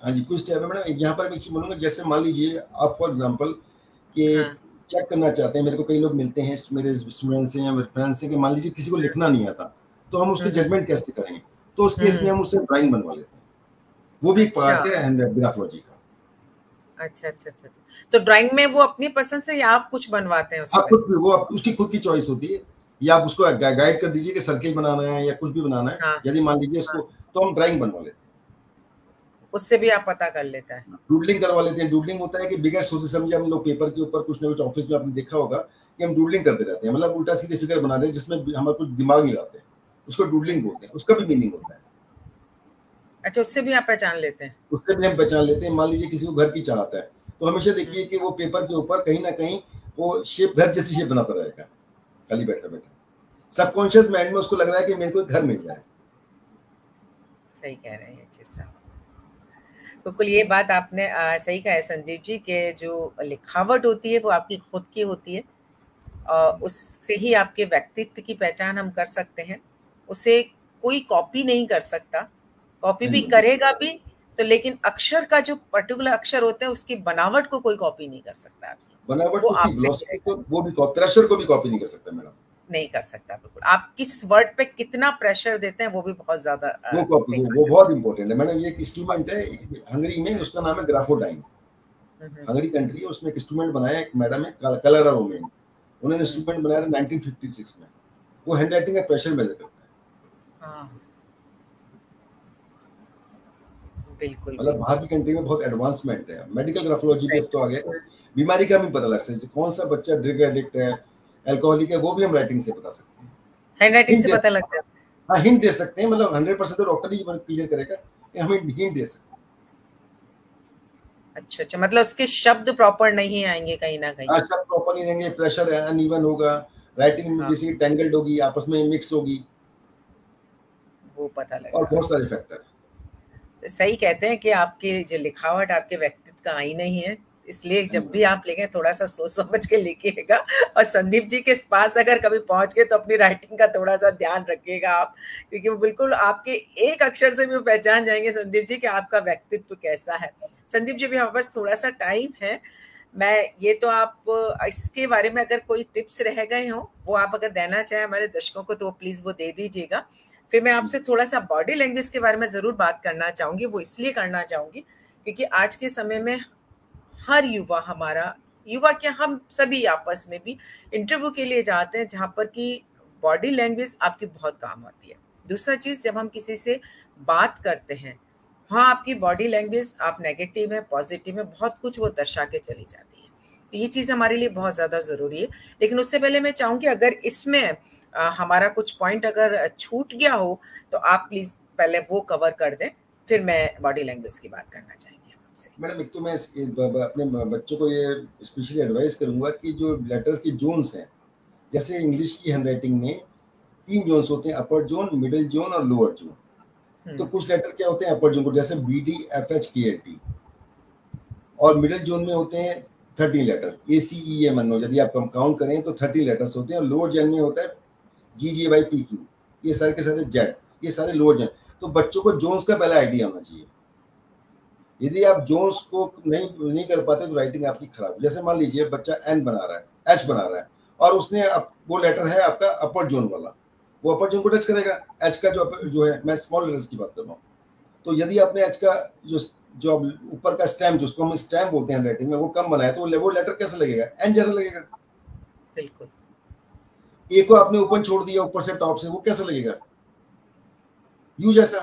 हाँ जी कुछ टाइप है मैडम, यहाँ पर मैं चीज बोलूंगा, जैसे मान लीजिए आप फॉर एग्जाम्पल कि हाँ। चेक करना चाहते हैं, मेरे को कई लोग मिलते हैं, मेरे स्टूडेंट्स हैं या मेरे फ्रेंड्स हैं, कि मान लीजिए किसी को लिखना नहीं आता, तो हम उसकी हम्म। जजमेंट कैसे करेंगे? तो उस केस में हम्म। हम उससे ड्राइंग बनवा लेते हैं, वो भी एक अच्छा पार्ट है ग्राफोलॉजी का। अच्छा अच्छा अच्छा अच्छा। तो ड्राइंग में वो अपनी पसंद से या आप कुछ बनवाते हैं आप उसमें? खुद वो उसकी खुद की चॉइस होती है, या आप उसको गाइड कर दीजिए कि सर्किल बनाना है या कुछ भी बनाना है। हाँ। यदि मान लीजिए हाँ, उसको, तो हम ड्राइंग बनवा लेते उससे भी आप पता कर लेता है। हैं, डूडलिंग करवा लेते हैं। डूडलिंग होता है कि बिगैर सोचे समझे हम लोग पेपर के ऊपर कुछ ना कुछ, ऑफिस में आपने देखा होगा कि हम डूडलिंग करते रहते हैं, मतलब उल्टा सीधे फिगर बना दें जिसमें हमारा कुछ दिमाग नहीं लाते हैं, उसको डूडलिंग बोलते हैं, उसका भी मीनिंग होता है। अच्छा, उससे भी आप पहचान लेते हैं? उससे भी हम पहचान लेते हैं। मान लीजिए किसी को घर की चाहत है, तो हमेशा देखिए कि वो पेपर के ऊपर कहीं ना कहीं वो शेप, घर जैसी शेप बनाता रहेगा खाली बैठा बैठा। सबकॉन्शियस माइंड में उसको लग रहा है कि मेरे को एक घर मिल जाए। सही कह रहे हैं ये चीज साहब। बिल्कुल ये बात आपने सही कहा है संदीप जी, के जो लिखावट होती है वो आपकी खुद की होती है, और उससे ही आपके व्यक्तित्व की पहचान हम कर सकते हैं। उसे कोई कॉपी नहीं कर सकता, कॉपी भी नहीं, करेगा भी तो लेकिन अक्षर का जो पर्टिकुलर अक्षर होता है उसकी बनावट को कोई कॉपी नहीं कर सकता आपकी, बनावट वो उसकी आप पे वेलोसिटी रहेगा। को वो भी प्रेशर को भी कॉपी नहीं कर सकता मैडम। नहीं कर सकता बिल्कुल। आप किस वर्ड पे कितना प्रेशर देते हैं वो भी बहुत ज्यादा देखा वो जाता बहुत इंपॉर्टेंट है मैडम। ये एक इंस्ट्रूमेंट है हंगरी में, उसका नाम है ग्राफोडाइन। है। हंगरी कंट्री है, उसमें एक इंस्ट्रूमेंट बनाया, एक मैडम है कलरा रोमेन, उन्होंने इंस्ट्रूमेंट बनाया 1956 में। वो हैंड राइटिंग का प्रेशर मेजर करता है। हाँ, बिल्कुल मतलब बाहर बिल्कुल। की कंट्री में बहुत एडवांसमेंट है। मेडिकल ग्राफोलॉजी भी अब तो आ गया, सही। बीमारी का भी पता लग सकता है, कौन सा बच्चा ड्रग एडिक्ट है, अल्कोहलिक है, वो भी हम राइटिंग से बता सकते हैं। हैंड राइटिंग हिंट से दे, पता लगता है। हाँ हिंट दे सकते हैं, मतलब 100% तो डॉक्टर ही क्लियर करेगा, हमें हिंट दे सकते हैं। अच्छा अच्छा, मतलब उसके शब्द प्रॉपर नहीं आएंगे कहीं ना कहीं। हाँ, शब्द प्रॉपर नहीं रहेंगे, प्रेशर अनइवन होगा, राइटिंग हाँ, किसी टेंगल्ड होगी, आपस में मिक्स होगी, वो पता और लगेगा। बहुत सारे फैक्टर। तो सही कहते हैं कि आपकी जो लिखावट आपके व्यक्तित्व का आईना ही है, इसलिए जब भी आप लिखें थोड़ा सा सोच समझ के लिखिएगा। और संदीप जी के पास अगर कभी पहुंच गए तो अपनी राइटिंग का थोड़ा सा ध्यान रखिएगा आप, क्योंकि वो बिल्कुल आपके एक अक्षर से भी वो पहचान जाएंगे संदीप जी कि आपका व्यक्तित्व कैसा है। संदीप जी भी हमारे पास थोड़ा सा टाइम है, मैं ये तो आप इसके बारे में अगर कोई टिप्स रह गए हो वो आप अगर देना चाहें हमारे दर्शकों को तो प्लीज वो दे दीजिएगा। फिर मैं आपसे थोड़ा सा बॉडी लैंग्वेज के बारे में जरूर बात करना चाहूंगी, वो इसलिए करना चाहूंगी क्योंकि आज के समय में हर युवा, हमारा युवा क्या हम सभी आपस में भी इंटरव्यू के लिए जाते हैं जहां पर कि बॉडी लैंग्वेज आपकी बहुत काम आती है। दूसरा चीज, जब हम किसी से बात करते हैं वहां आपकी बॉडी लैंग्वेज, आप नेगेटिव है पॉजिटिव है, बहुत कुछ वो दर्शा के चली जाती है। तो ये चीज हमारे लिए बहुत ज्यादा जरूरी है। लेकिन उससे पहले मैं चाहूंगी अगर इसमें हमारा कुछ पॉइंट अगर छूट गया हो तो आप प्लीज पहले वो कवर कर दें, फिर मैं बॉडी लैंग्वेज की बात करना चाहेंगे आपसे। मैडम एक तो मैं अपने बच्चों को ये स्पेशली एडवाइस करूंगा कि जो लेटर्स की जोन्स हैं, जैसे इंग्लिश की हैंडराइटिंग में 3 जोन्स होते हैं, अपर जोन, मिडिल जोन और लोअर जोन। तो कुछ लेटर क्या होते हैं अपर जोन को, जैसे बी डी एफ एच के एल टी, और मिडिल जोन में होते हैं 30 लेटर्स, ए सी ई एम एन ओ, यदि आप काउंट करें तो 30 लेटर्स होते हैं। और लोअर जोन में होता है जी जी वाई पी क्यू, ये सारे के सारे जेड, ये सारे लोअर जोन। तो बच्चों को जोन्स का पहला आइडिया होना चाहिए। यदि आप जोन्स को नहीं कर पाते तो राइटिंग आपकी खराब। जैसे मान लीजिए बच्चा एन बना रहा है, एच बना रहा है, और उसने वो लेटर है आपका अपर जोन वाला, वो अपर जोन को टच करेगा। एच का जो है, मैं स्मॉल लेटर्स की बात कर रहा हूँ, तो यदि आपने एच का जो ऊपर का स्टैम्प, जिसको हम स्टैम्प बोलते हैं राइटिंग में, वो कम बनाया तो वो लेटर कैसे लगेगा, एन जैसा लगेगा। बिल्कुल। ए को आपने ओपन छोड़ दिया ऊपर से टॉप से, वो कैसा लगेगा, यू जैसा।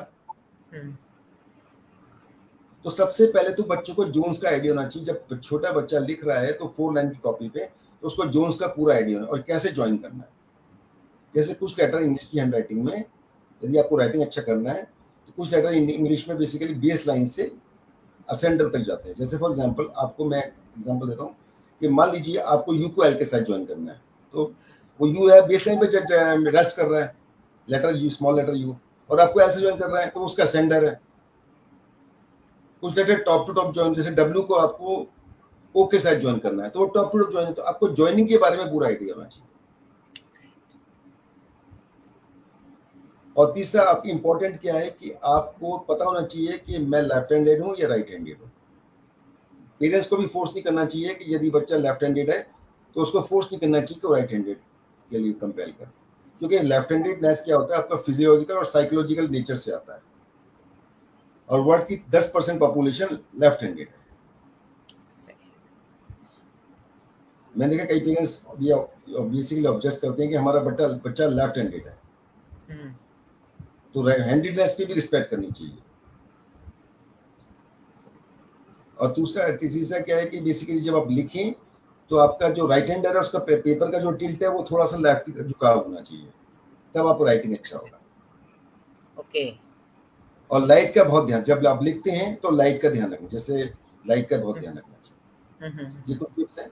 तो सबसे पहले तो बच्चों को जोन्स का आइडिया होना चाहिए। जब छोटा बच्चा लिख रहा है तो 4 लाइन की कॉपी पे, तो उसको जोन्स का पूरा आइडिया होना, और कैसे ज्वाइन करना है। जैसे कुछ लेटर इंग्लिश की हैंड राइटिंग में, यदि आपको राइटिंग अच्छा करना है तो कुछ लेटर इंग्लिश में बेसिकली बेस लाइन से असेंडर तक जाते हैं। जैसे फॉर एग्जांपल, आपको मैं एग्जांपल देता हूँ कि मान लीजिए आपको यू को एल के साथ ज्वाइन करना है, तो वो यू है बेस लाइन पे रेस्ट कर रहा है, letter U, small letter U, और आपको एल से ज्वाइन कर रहा है तो उसका असेंडर है। कुछ letter top to top join, जैसे डब्ल्यू को आपको ओ के साथ ज्वाइन करना है तो वो टॉप टू टॉप ज्वाइन है। तो आपको ज्वाइनिंग के बारे में पूरा आइडिया होना चाहिए। और तीसरा आपकी इंपॉर्टेंट क्या है कि आपको पता होना चाहिए कि मैं लेफ्ट हैंडेड हूँ या राइट हैंडेड हूँ। पेरेंट्स को भी फोर्स नहीं करना चाहिए कि यदि बच्चा लेफ्ट हैंडेड है तो उसको फोर्स नहीं करना चाहिए कि वो राइट हैंडेड के लिए कंपेल करे, क्योंकि लेफ्ट हैंडेडनेस क्या होता है, आपका फिजियोलॉजिकल और साइकोलॉजिकल नेचर से आता है, और वर्ल्ड की 10% पॉपुलेशन लेफ्ट हैंडेड है। मैंने देखा कई पेरेंट्स बेसिकली ऑब्जर्व करते हैं कि हमारा बच्चा लेफ्ट हैंडेड है, तो हैंडेडनेस की भी रिस्पेक्ट करनी चाहिए। और तीसरा क्या है कि बेसिकली जब आप लिखें तो आपका जो राइट हैंडर है उसका पेपर का जो टिल्ट है वो थोड़ा सा लेफ्ट की तरफ झुकाव होना चाहिए, तब आपको राइटिंग अच्छा होगा। ओके। और लाइट का बहुत ध्यान, जब आप लिखते हैं तो लाइट का ध्यान रखना, जैसे लाइट का बहुत ध्यान रखना चाहिए। ये कुछ टिप्स हैं।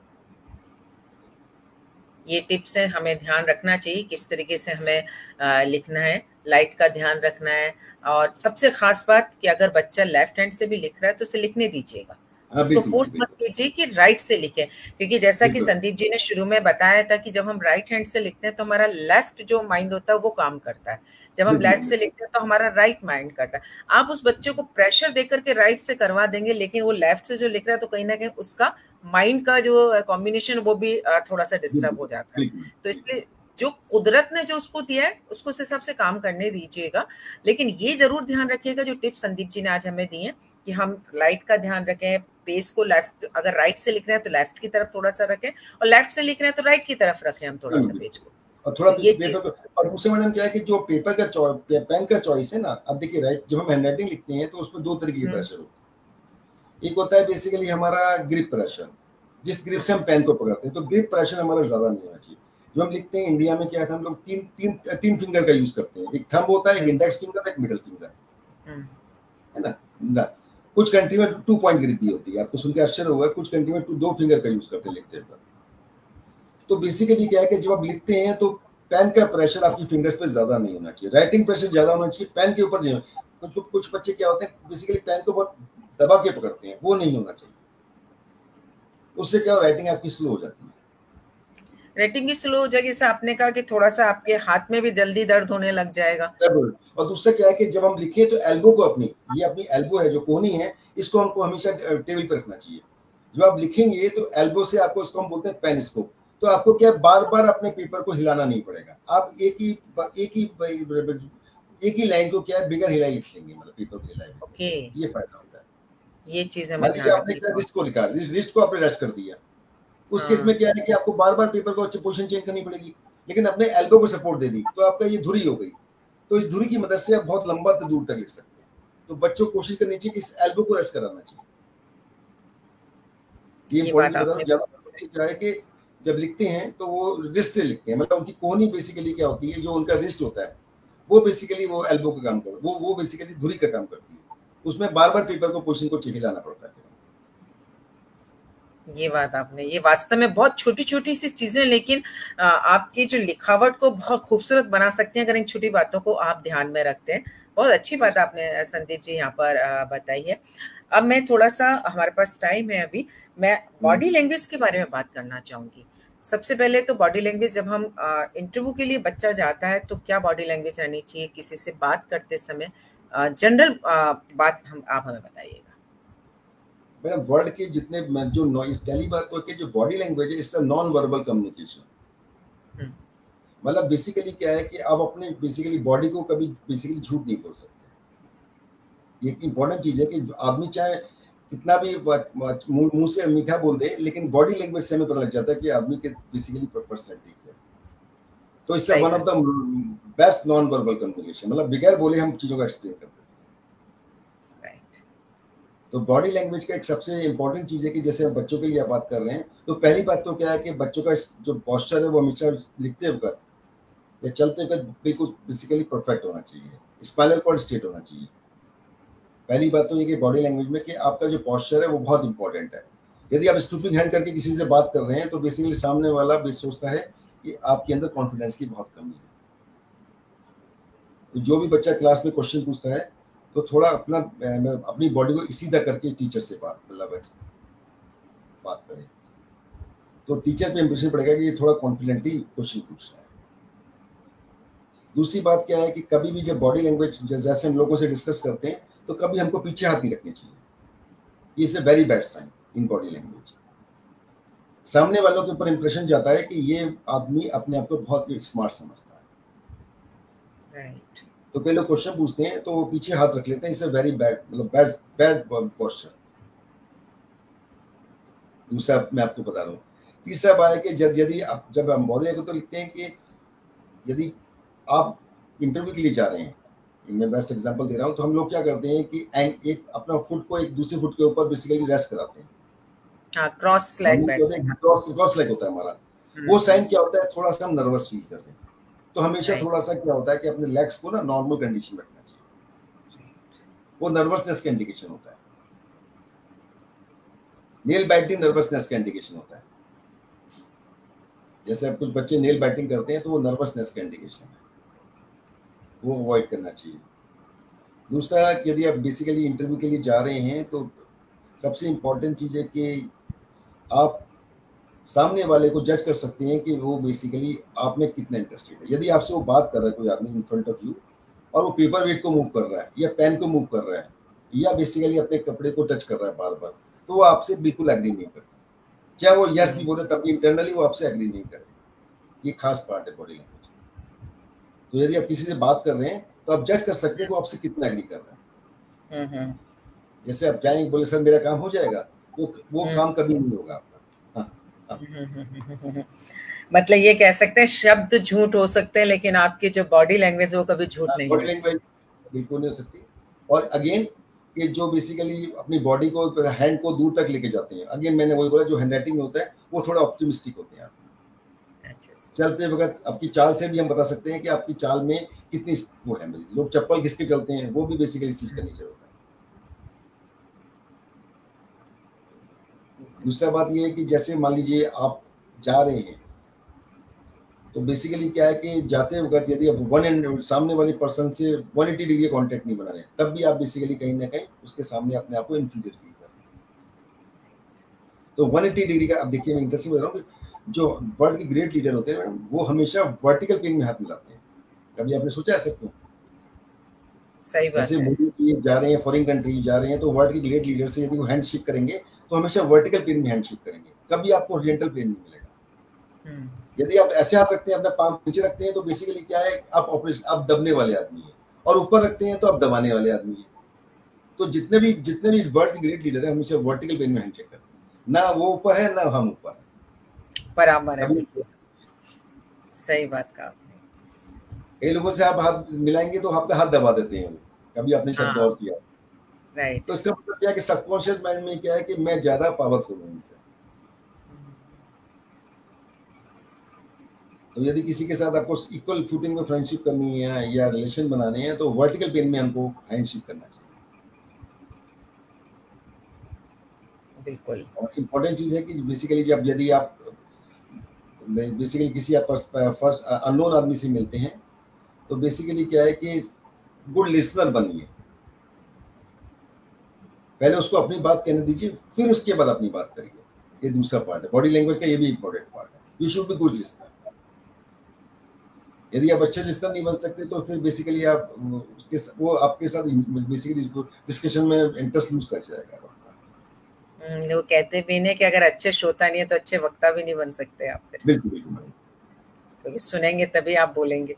ये टिप्स हैं, हमें ध्यान रखना चाहिए किस तरीके से हमें लिखना है, लाइट का ध्यान रखना है। और सबसे खास बात कि अगर बच्चा लेफ्ट हैंड से भी लिख रहा है तो उसे लिखने दीजिएगा, हाँ, उसको बिल्कुल, फोर्स मत बिल्कुल, कीजिए कि राइट से लिखें, क्योंकि जैसा कि बिल्कुल, संदीप जी ने शुरू में बताया था कि जब हम राइट हैंड से लिखते हैं तो हमारा लेफ्ट जो माइंड होता है वो काम करता है, जब हम बिल्कुल, लेफ्ट से बिल्कुल, लिखते हैं तो हमारा राइट माइंड करता है। आप उस बच्चे को प्रेशर देकर के राइट से करवा देंगे, लेकिन वो लेफ्ट से जो लिख रहा है तो कहीं ना कहीं उसका माइंड का जो कॉम्बिनेशन वो भी थोड़ा सा डिस्टर्ब बिल्कुल, हो जाता है। बिल्कुल, तो बिल्कुल। इसलिए जो कुदरत ने जो उसको दिया है उसको उस हिसाब से काम करने दीजिएगा। लेकिन ये जरूर ध्यान रखिएगा जो टिप्स संदीप जी ने आज हमें दी है कि हम राइट का ध्यान रखें, पेज को लेफ्ट, अगर राइट से लिख रहे हैं तो लेफ्ट की तरफ थोड़ा सा रखें, और लेफ्ट से लिख रहे हैं तो राइट की तरफ रखें हम थोड़ा सा बिल्कुल, पेज को। और थोड़ा तो ये चीज पेपर पे। और दूसरे मैडम क्या है कि जो पेपर का पेन का चॉइस है ना, अब देखिए राइट जब हम हैंडराइटिंग लिखते हैं तो उसमें 2 तरीके के हम्म प्रेशर होते हैं। एक होता है बेसिकली हमारा ग्रिप प्रेशर, जिस ग्रिप से हम पेन को पकड़ते हैं, तो ग्रिप प्रेशर हमारा ज़्यादा नहीं होना चाहिए। जो हम लिखते हैं इंडिया में क्या है, हम लोग 3 फिंगर का यूज़ करते हैं। एक थंब होता है, एक हम्म इंडेक्स फिंगर, एक मिडल फिंगर, हम्म है ना? ना, कुछ कंट्री में 2 पॉइंट ग्रिप भी होती है। आपको सुन के आश्चर्य होगा, कुछ कंट्री में 2 फिंगर का यूज़ करते हैं लिखते वक़्त। तो बेसिकली क्या है कि जब आप लिखते हैं तो पेन का प्रेशर आपकी फिंगर्स पे ज्यादा नहीं होना चाहिए, राइटिंग प्रेशर ज्यादा होना चाहिए, पेन के ऊपर नहीं। कुछ बच्चे क्या होते हैं बेसिकली पेन को बहुत दबा के पकड़ते हैं, वो नहीं होना चाहिए। उससे क्या राइटिंग आपकी स्लो हो जाती है। रेटिंग भी स्लो हो जाएगी, जैसे आपने कहा कि थोड़ा सा आपके हाथ में भी जल्दी दर्द होने लग जाएगा। जरूर। और दूसरा क्या है कि जब हम लिखें तो एल्बो को अपनी, ये अपनी एल्बो है जो कोहनी है, इसको हमको हमेशा टेबल पर रखना चाहिए। जो आप लिखेंगे तो एल्बो से आपको, इसको हम बोलते हैं पेन स्कोप, तो आपको क्या बार बार अपने पेपर को हिलाना नहीं पड़ेगा। आप एक ही लाइन को क्या है बिगर हिलाई लिख लेंगे, मतलब पेपर को हिलाए बगैर। ओके, ये फायदा होता है। ये चीज हमें मान लीजिए ध्यान आपने रखनी क्या है। रिस्ट को लिखा, रिस्ट को आपने रेस्ट कर दिया, उस केस में हाँ, क्या है कि आपको बार बार पेपर को अच्छे पोजीशन चेंज करनी पड़ेगी। लेकिन अपने एल्बो को सपोर्ट दे दी तो आपका ये धुरी हो गई, तो इस धुरी की मदद से आप बहुत लंबा दूर तक लिख सकते हैं। तो बच्चों को कोशिश करनी चाहिए कि इस एल्बो को रेस्ट कराना चाहिए। ये ये इंपॉर्टेंट बात चीज बता रहा आपने हूँ। ज्यादा बिल्कुल बच्चे सही। क्या है कि जब लिखते हैं तो वो रिस्ट से लिखते हैं, मतलब उनकी कोहनी बेसिकली क्या होती है, जो उनका रिस्ट होता है वो बेसिकली वो एल्बो का काम करता है, वो बेसिकली धुरी का काम करती है। उसमें बार बार पेपर को पोजीशन को हिलाना पड़ता है। ये बात आपने, ये वास्तव में बहुत छोटी छोटी सी चीजें, लेकिन आपकी जो लिखावट को बहुत खूबसूरत बना सकती हैं अगर इन छोटी बातों को आप ध्यान में रखते हैं। बहुत अच्छी बात आपने संदीप जी यहाँ पर बताई है। अब मैं थोड़ा सा, हमारे पास टाइम है अभी, मैं बॉडी लैंग्वेज के बारे में बात करना चाहूंगी। सबसे पहले तो बॉडी लैंग्वेज, जब हम इंटरव्यू के लिए बच्चा जाता है तो क्या बॉडी लैंग्वेज रहनी चाहिए किसी से बात करते समय, जनरल बात हम आप हमें बताइएगा। मैडम वर्ड के जितने जो नॉइज, पहली बात तो कि जो बॉडी लैंग्वेज है इससे नॉन वर्बल कम्युनिकेशन, हम्म, मतलब बेसिकली क्या है कि आप अपने बेसिकली बॉडी को कभी बेसिकली झूठ नहीं बोल सकते। ये एक इंपॉर्टेंट चीज है कि आदमी चाहे कितना भी मुंह से मीठा बोल दे, लेकिन बॉडी लैंग्वेज से हमें पता लग जाता है कि आदमी के बेसिकली पर्सनैलिटी क्या है। तो इससे सही वन ऑफ बात। The best non verbal communication, मतलब बगैर बोले हम चीजों का एक्सप्लेन करते हैं। राइट। तो बॉडी लैंग्वेज का एक सबसे इंपॉर्टेंट चीज है कि जैसे हम बच्चों के लिए बात कर रहे हैं, तो पहली बात तो क्या है कि बच्चों का जो पोस्चर है वो हमेशा लिखते वक्त या चलते वक्त बिल्कुल बेसिकली परफेक्ट होना चाहिए, स्पाइनल कॉर्ड स्ट्रेट होना चाहिए। पहली बात तो ये कि बॉडी लैंग्वेज में कि आपका जो पोस्चर है वो बहुत इंपॉर्टेंट है। यदि आप स्टूपिंग हैंड करके किसी से बात कर रहे हैं तो बेसिकली सामने वाला भी सोचता है कि आपके अंदर कॉन्फिडेंस की बहुत कमी है। तो जो भी बच्चा क्लास में क्वेश्चन पूछता है तो थोड़ा अपनी बॉडी को सीधा करके टीचर से बात करें, तो टीचर पे इंप्रेशन पड़ेगा कि ये थोड़ा कॉन्फिडेंटली क्वेश्चन पूछ रहा है। दूसरी बात क्या है कि कभी भी जब बॉडी लैंग्वेज जैसे हम लोगों से डिस्कस करते हैं तो कभी हमको पीछे हाथ नहीं रखने चाहिए। ये is a very bad sign in body language. सामने वालों के ऊपर इंप्रेशन जाता है कि ये आदमी अपने आप को बहुत स्मार्ट समझता है। राइट। तो कई लोग क्वेश्चन पूछते हैं तो वो पीछे हाथ रख लेते हैं, इससे वेरी बैड, मतलब बैड बैड पोस्चर। दूसरा मैं आपको बता रहा हूँ। तीसरा बात है कि जब हम बॉडी लैंग्वेज तो लिखते हैं कि यदि आप इंटरव्यू के लिए जा रहे हैं, मैं बेस्ट एग्जांपल दे रहा हूँ, तो हम लोग क्या करते हैं कि एक अपना फुट को एक दूसरे फुट के ऊपर बेसिकली रेस्ट कराते हैं। हाँ, क्रॉस लेग बैठते हैं। क्रॉस लेग होता है हमारा। वो साइन क्या होता है, थोड़ा सा हम नर्वस फील कर रहे हैं, तो हमेशा राइट। थोड़ा सा क्या होता है कि अपने लेग्स को ना नॉर्मल कंडीशन में रखना चाहिए। वो नर्वसनेस का इंडिकेशन होता है। नेल बाइटिंग नर्वसनेस का इंडिकेशन होता है। जैसे अब कुछ बच्चे नेल बाइटिंग करते हैं तो वो नर्वसनेस का इंडिकेशन है, वो अवॉइड करना चाहिए। दूसरा, यदि आप बेसिकली इंटरव्यू के लिए जा रहे हैं तो सबसे इम्पोर्टेंट चीज़ है कि आप सामने वाले को जज कर सकते हैं कि वो बेसिकली आप में कितना इंटरेस्टेड है। यदि आपसे वो बात कर रहा है कोई आदमी इन फ्रंट ऑफ यू और वो पेपर वेट को मूव कर रहा है या पेन को मूव कर रहा है या बेसिकली अपने कपड़े को टच कर रहा है बार-बार, तो वो आपसे बिल्कुल एग्री नहीं करता। चाहे वो यस भी बोले तब भी इंटरनली वो आपसे एग्री नहीं करेगा। ये खास पार्ट है बॉडी लैंग्वेज। तो यदि आप किसी से बात कर रहे हैं तो आप जज कर सकते हैं कि वो आपसे कितना एग्री कर रहा है। जैसे आप जाएंगे बोले सर मेरा काम हो जाएगा, वो काम कभी नहीं होगा आपका। मतलब ये कह सकते हैं शब्द झूठ हो सकते हैं लेकिन आपकी जो बॉडी लैंग्वेज है वो कभी झूठ नहीं बॉडी लैंग्वेज बिल्कुल नहीं हो सकती। और अगेन कि जो बेसिकली अपनी बॉडी को हैंड को दूर तक लेके जाते हैं, अगेन मैंने वही बोला जो हैंड राइटिंग होता है वो थोड़ा ऑप्टिमिस्टिक होते हैं। चलते वक्त आपकी चाल से भी हम बता सकते हैं कि आपकी चाल में कितनी वो है। लोग चप्पल घिस के चलते हैं, वो भी बेसिकली इस चीज का नीचे होता है। दूसरा बात ये है कि जैसे मान लीजिए आप जा रहे हैं तो बेसिकली क्या है कि जाते वक्त यदि आप सामने वाले पर्सन से 180 डिग्री कांटेक्ट नहीं बना रहे तब भी आप बेसिकली कहीं ना कहीं उसके सामने अपने आप को इन्फीरियर फील कर रहे हैं। तो 180 डिग्री का अब देखिए मैं इंटरेस्टिंग बता रहा हूँ, जो वर्ल्ड के ग्रेट लीडर होते हैं वो हमेशा वर्टिकल प्लेन में हाथ मिलाते हैं। कभी आपने सोचा ऐसा क्यों? सही बात जैसे मोदी जी जा रहे हैं फॉरेन कंट्री जा रहे हैं तो वर्ल्ड के ग्रेट लीडर से यदि वो हैंडशेक करेंगे तो हमेशा वर्टिकल प्लेन में हैंडशेक करेंगे, कभी आपको हॉरिजॉन्टल प्लेन नहीं मिलेगा। यदि आप ऐसे हाथ रखते हैं अपना पाम नीचे रखते हैं तो बेसिकली क्या है आप दबने वाले आदमी हैं, और ऊपर रखते हैं तो आप दबाने वाले आदमी हैं। तो जितने भी वर्ल्ड के ग्रेट लीडर है हमेशा वर्टिकल प्लेन में हैंडशेक करते हैं, ना वो ऊपर है ना हम ऊपर है, बराबर है। सही बात कहा आपने। कई लोगों से आप हाथ मिलाएंगे तो आपका हाथ दबा देते हैं, कभी आपने शब्द गौर किया? राइट। तो इसका मतलब क्या है कि सबकॉन्शियस माइंड में क्या है कि मैं ज्यादा पावरफुल हूं इनसे। तो यदि किसी के साथ आपको इक्वल फुटिंग में फ्रेंडशिप करनी है या रिलेशन बनाने हैं तो वर्टिकल प्लेन में हमको हैंडशिप करना चाहिए। बिल्कुल। और इम्पोर्टेंट चीज है कि बेसिकली जब यदि आप बेसिकली किसी आप फर्स्ट अननोन आदमी से मिलते हैं तो बेसिकली क्या है कि गुड लिसनर बनिए। पहले उसको अपनी बात कहने दीजिए, फिर उसके बाद अपनी बात करिए। ये दूसरा पार्ट है बॉडी लैंग्वेज का, ये भी इम्पोर्टेंट पार्ट है। You should be good listener. यदि आप अच्छे लिसनर नहीं बन सकते तो फिर बेसिकली आप वो आपके साथ बेसिकली डिस्कशन में इंटरेस्ट लूज कर जाएगा। वो कहते भी नहीं कि अगर अच्छे श्रोता नहीं है तो अच्छे वक्ता भी नहीं बन सकते आप फिर। बिल्कुल बिल्कुल, क्योंकि सुनेंगे तभी आप बोलेंगे।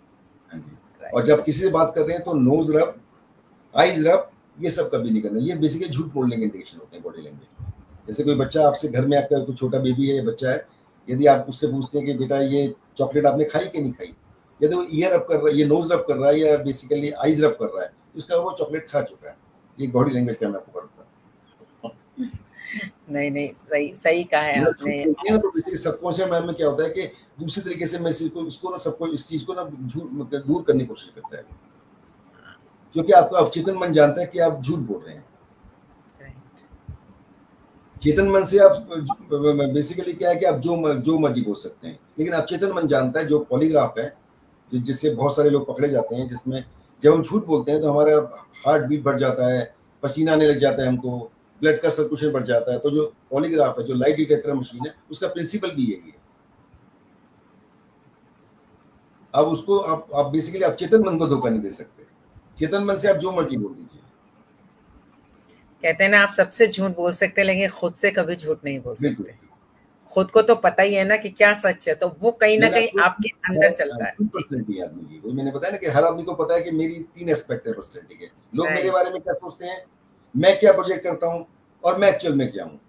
हाँ जी। और जब किसी से बात कर रहे हैं तो नोज रब, आईज रब, ये सब कभी नहीं करना। ये बेसिकली झूठ बोलने के इंडिकेशन होते हैं बॉडी लैंग्वेज। जैसे कोई बच्चा आपसे घर में, आपका कोई छोटा बेबी है, बच्चा है, यदि आप उससे पूछते हैं कि बेटा ये चॉकलेट आपने खाई कि नहीं खाई, यदि वो ईयर रब कर रहा है, ये नोज रब कर रहा है या बेसिकली आईज रब कर रहा है, उसका वो चॉकलेट खा चुका है। ये बॉडी लैंग्वेज का मैं आपको करता हूँ। नहीं सही कहा है आपने। तो बेसिकली सबकॉन्शियस माइंड में क्या होता है कि दूसरी तरीके से मैं इसको ना सबको इस चीज को ना दूर करने की कोशिश करता है, क्योंकि आपका अवचेतन मन जानता है कि आप झूठ बोल रहे हैं। चेतन मन से आप बेसिकली क्या है कि आप जो मर्जी बोल सकते हैं, लेकिन अवचेतन मन जानता है, जो पॉलीग्राफ है जिससे बहुत सारे लोग पकड़े जाते हैं, जिसमें जब हम झूठ बोलते हैं तो हमारा हार्ट बीट बढ़ जाता है, पसीना आने लग जाता है, हमको ब्लड का सर्कुलेशन बढ़ जाता है। तो जो पॉलीग्राफ है, जो लाइट डिटेक्टर मशीन है, उसका प्रिंसिपल भी यही है। अब उसको आप बेसिकली आप चेतन मन को धोखा नहीं दे सकते। चेतन मन से आप जो मर्जी बोल दीजिए। कहते हैं ना, आप सबसे झूठ बोल सकते हैं लेकिन खुद से कभी झूठ नहीं बोल सकते। खुद को तो पता ही है ना कि क्या सच है, तो वो कहीं ना कहीं आपके अंदर चलता है। पर्सनैलिटी आदमी की, वही मैंने बताया ना कि हर आदमी को पता है कि मेरी 3 एस्पेक्ट है पर्सनैलिटी के। लोग मेरे बारे में क्या सोचते हैं, मैं क्या प्रोजेक्ट करता हूँ और मैं एक्चुअल में क्या हूँ।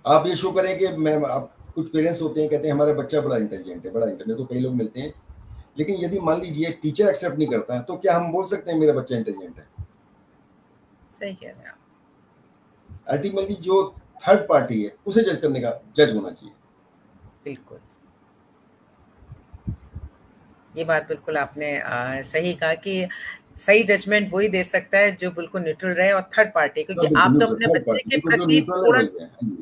आप ये शो करें कि मैं, आप कुछ पेरेंट्स होते हैं कहते हैं हमारा बच्चा बड़ा इंटेलिजेंट है, बड़ा इंटेलिजेंट, तो कई लोग मिलते हैं, लेकिन यदि मान लीजिए टीचर एक्सेप्ट नहीं करता है तो क्या हम बोल सकते हैं मेरा बच्चा इंटेलिजेंट है? सही कह रहे हैं आप। अल्टीमेटली जो थर्ड पार्टी है उसे जज करने का जज होना चाहिए। बिल्कुल, ये बात बिल्कुल आपने सही कहा कि सही जजमेंट वही दे सकता है जो बिल्कुल न्यूट्रल रहे, और थर्ड पार्टी, क्योंकि आप तो अपने बच्चे के प्रति थोड़ा,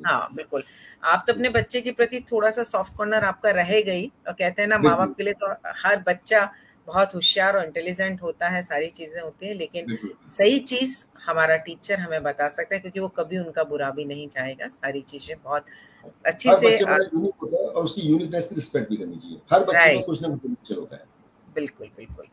हाँ बिल्कुल, आप तो अपने बच्चे के प्रति थोड़ा सा सॉफ्ट कॉर्नर आपका रहेगा ही। और कहते हैं ना, माँ बाप के लिए तो हर बच्चा बहुत होशियार और इंटेलिजेंट होता है, सारी चीजें होती हैं, लेकिन बिल्कुल। सही चीज हमारा टीचर हमें बता सकता है, क्योंकि वो कभी उनका बुरा भी नहीं चाहेगा। सारी चीजें बहुत अच्छी हर से बच्चे बड़ा यूनिक होता है और उसकी यूनिकनेस की रिस्पेक्ट भी करनी चाहिए। हर बच्चे में राइट, कुछ ना कुछ नेचर होता है। बिल्कुल बिल्कुल।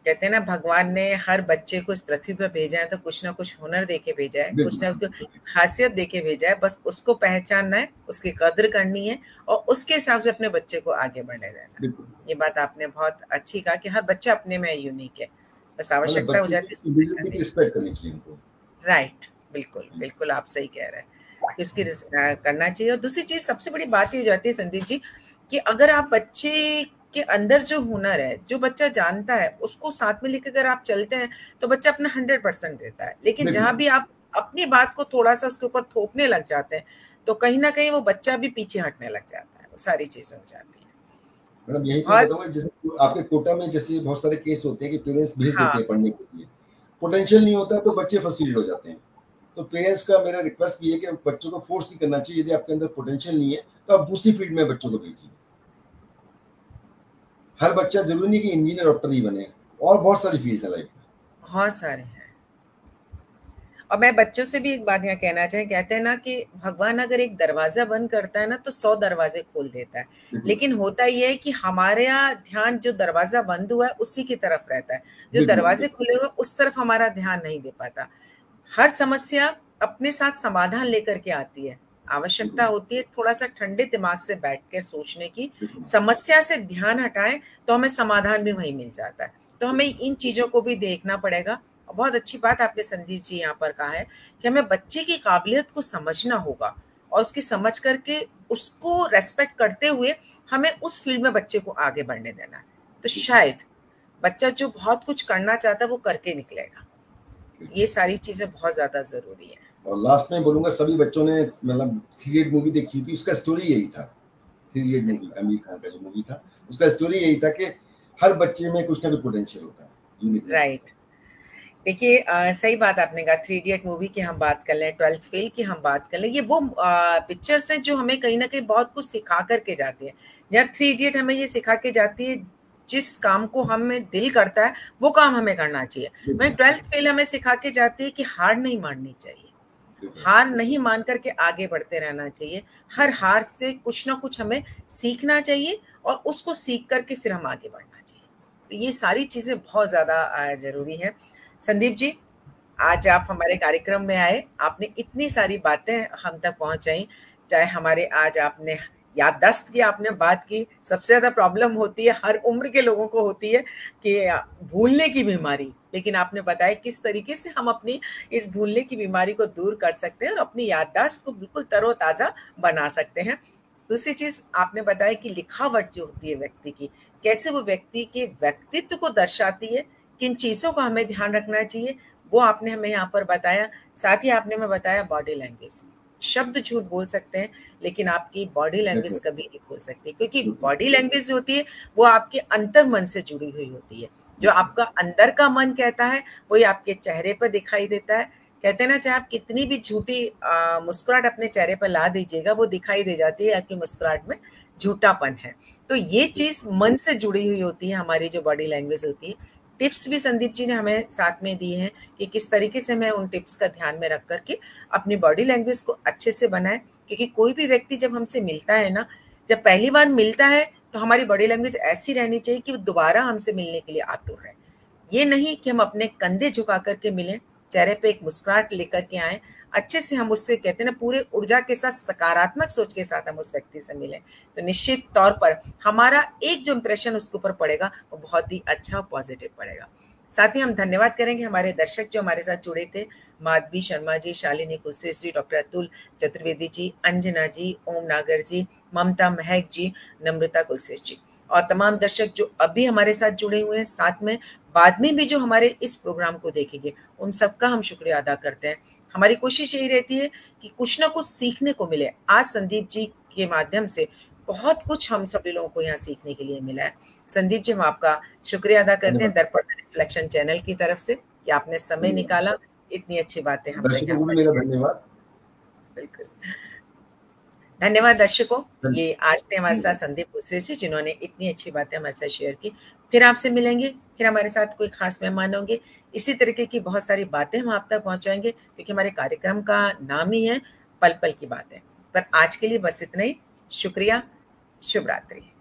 कहते हैं ना, भगवान ने हर बच्चे को इस पृथ्वी पर भेजा है तो कुछ ना कुछ हुनर दे के भेजा है, कुछ बिल्कुल, ना कुछ खासियत दे के भेजा है, बस उसको पहचानना है, उसकी कद्र करनी है और उसके हिसाब से अपने बच्चे को आगे बढ़ने देना है। बिल्कुल। ये बात आपने बहुत अच्छी कहा कि हर बच्चा अपने में यूनिक है, बस मतलब आवश्यकता हो बच्चे जाती है की उसको इंडिविजुअलिटी पहचानने की की। रिस्पेक्ट करनी चाहिए उनको। राइट, बिल्कुल बिल्कुल आप सही कह रहे हैं कि उसकी करना चाहिए। और दूसरी चीज सबसे बड़ी बात ये हो जाती है संदीप जी, कि अगर आप बच्चे के अंदर जो हुनर है, जो बच्चा जानता है, उसको साथ में लेकर अगर आप चलते हैं तो बच्चा अपना 100% देता है। लेकिन जहां बिल्कुल। भी आप अपनी बात को थोड़ा सा उसके ऊपर थोपने लग जाते हैं तो कहीं ना कहीं वो बच्चा भी पीछे हटने लग जाता है, वो सारी चीजें हो जाती हैं। मैडम यही मैं बहुत। बताऊँगा, जैसे आपके कोटा में जैसे बहुत सारे केस होते हैं कि पेरेंट्स भेज देते हाँ, हैं पढ़ने के लिए। पोटेंशियल नहीं होता तो बच्चे फ्रस्ट्रेटेड हो जाते हैं। तो पेरेंट्स का मेरा रिक्वेस्ट भी है कि बच्चों को फोर्स नहीं करना चाहिए। यदि आपके अंदर पोटेंशियल नहीं है तो आप दूसरी फील्ड में बच्चों को भेजिए। हर बच्चा ज़रूरी नहीं कि इंजीनियर, डॉक्टर ही बने, और बहुत सारी फील्ड्स हैं लाइफ में। बहुत सारे हैं। और मैं बच्चों से भी एक बात यहाँ कहना चाहे, कहते हैं ना कि भगवान अगर एक दरवाजा बंद करता है ना तो 100 दरवाजे खोल देता है। बिल्कुल, लेकिन होता यह है कि हमारे यहाँ ध्यान जो दरवाजा बंद हुआ है उसी की तरफ रहता है, जो बिल्कुल, दरवाजे बिल्कुल। खुले हुए उस तरफ हमारा ध्यान नहीं दे पाता। हर समस्या अपने साथ समाधान लेकर के आती है। आवश्यकता बिल्कुल, होती है थोड़ा सा ठंडे दिमाग से बैठ कर सोचने की। बिल्कुल, समस्या से ध्यान हटाएं तो हमें समाधान भी वहीं मिल जाता है। तो हमें बिल्कुल, इन चीजों को भी देखना पड़ेगा। और बहुत अच्छी बात आपने संदीप जी यहाँ पर कहा है कि हमें बच्चे की काबिलियत को समझना होगा और उसकी समझ करके उसको रेस्पेक्ट करते हुए हमें उस फील्ड में बच्चे को आगे बढ़ने देना है। तो बिल्कुल, शायद बच्चा जो बहुत कुछ करना चाहता है वो करके निकलेगा। बिल्कुल। ये सारी चीजें बहुत ज्यादा जरूरी है। और लास्ट में बोलूँगा, सभी बच्चों ने मतलब थ्री इडियट मूवी देखी थी, उसका स्टोरी यही था। थ्री इडियट मूवी, बिल्कुल। आमिर खान का जो मूवी था, उसका स्टोरी यही था कि हर बच्चे में कुछ ना कुछ पोटेंशियल होता है, यूनिकनेस राइट। होता है। देखिए सही बात आपने कहा। थ्री इडियट मूवी की हम बात कर लें, ट्वेल्थ फेल की हम बात कर लें, ये वो पिक्चर्स हैं जो हमें कहीं ना कहीं बहुत कुछ सिखा करके जाती है। जहाँ थ्री इडियट हमें ये सिखा के जाती है जिस काम को हमें दिल करता है वो काम हमें करना चाहिए। वहीं बिल्कुल, ट्वेल्थ फेल हमें सिखा के जाती है कि हार नहीं माननी चाहिए, बिल्कुल, हार नहीं मान करके आगे बढ़ते रहना चाहिए। हर हार से कुछ ना कुछ हमें सीखना चाहिए और उसको सीख करके फिर हम आगे बढ़ना चाहिए। तो ये सारी चीजें बहुत ज्यादा जरूरी है। संदीप जी, आज आप हमारे कार्यक्रम में आए, आपने इतनी सारी बातें हम तक पहुंचाई। चाहे हमारे आज आपने याददाश्त की, आपने बात की। सबसे ज्यादा प्रॉब्लम होती है, हर उम्र के लोगों को होती है कि भूलने की बीमारी, लेकिन आपने बताया किस तरीके से हम अपनी इस भूलने की बीमारी को दूर कर सकते हैं और अपनी याददाश्त को बिल्कुल तरोताजा बना सकते हैं। दूसरी चीज आपने बताया कि लिखावट जो होती है व्यक्ति की, कैसे वो व्यक्ति के व्यक्तित्व को दर्शाती है, किन चीजों का हमें ध्यान रखना चाहिए, वो आपने हमें यहाँ पर बताया। साथ ही आपने हमें बताया बॉडी लैंग्वेज। शब्द झूठ बोल सकते हैं लेकिन आपकी बॉडी लैंग्वेज डेफिनेटली, कभी नहीं बोल सकती, क्योंकि बिल्कुल, बॉडी लैंग्वेज जो होती है वो आपके अंतर मन से जुड़ी हुई होती है। जो बिल्कुल, आपका अंदर का मन कहता है वही आपके चेहरे पर दिखाई देता है। कहते हैं ना, चाहे आप कितनी भी झूठी मुस्कुराहट अपने चेहरे पर ला दीजिएगा, वो दिखाई दे जाती है आपकी मुस्कुराहट में झूठापन है। तो ये चीज मन से जुड़ी हुई होती है, हमारी जो बॉडी लैंग्वेज होती है। टिप्स भी संदीप जी ने हमें साथ में दी हैं कि किस तरीके से मैं उन टिप्स का ध्यान में रख करके अपनी बॉडी लैंग्वेज को अच्छे से बनाए। क्योंकि कोई भी व्यक्ति जब हमसे मिलता है ना, जब पहली बार मिलता है तो हमारी बॉडी लैंग्वेज ऐसी रहनी चाहिए कि वो दोबारा हमसे मिलने के लिए आतुर है। ये नहीं कि हम अपने कंधे झुका करके मिलें, चेहरे पे एक मुस्कुराहट लेकर के आए, अच्छे से हम उससे कहते हैं ना पूरे ऊर्जा के साथ, सकारात्मक सोच के साथ हम उस व्यक्ति से मिलें, तो निश्चित तौर पर हमारा एक जो इंप्रेशन उसके ऊपर पड़ेगा वो बहुत ही अच्छा और पॉजिटिव पड़ेगा। साथ ही हम धन्यवाद करेंगे हमारे दर्शक जो हमारे साथ जुड़े थे। माधवी शर्मा जी, शालिनी कुलसेस जी, डॉक्टर अतुल चतुर्वेदी जी, अंजना जी, ओम नागर जी, ममता महक जी, नम्रता कुलसेस जी और तमाम दर्शक जो अभी हमारे साथ जुड़े हुए हैं, साथ में बाद में भी जो हमारे इस प्रोग्राम को देखेंगे, उन सबका हम शुक्रिया अदा करते हैं। हमारी कोशिश यही रहती है कि कुछ ना कुछ सीखने को मिले। आज संदीप जी के माध्यम से बहुत कुछ हम सभी लोगों को यहाँ सीखने के लिए मिला है। संदीप जी, हम आपका शुक्रिया अदा करते हैं धन्यवाद, दर्पण रिफ्लेक्शन चैनल की तरफ से कि आपने समय धन्यवाद। निकाला, इतनी अच्छी बातें हम तक दर्शकों यहाँ को भी पर। मेरा धन्यवाद। बिल्कुल। धन्यवाद दर्शकों। ये आज थे हमारे साथ संदीप उसेश जी, जिन्होंने इतनी अच्छी बातें हमारे साथ शेयर की। फिर आपसे मिलेंगे, फिर हमारे साथ कोई खास मेहमान होंगे। इसी तरीके की बहुत सारी बातें हम आप तक पहुंचाएंगे, क्योंकि हमारे कार्यक्रम का नाम ही है पल पल की बातें। पर आज के लिए बस इतना ही। शुक्रिया। शुभ रात्रि।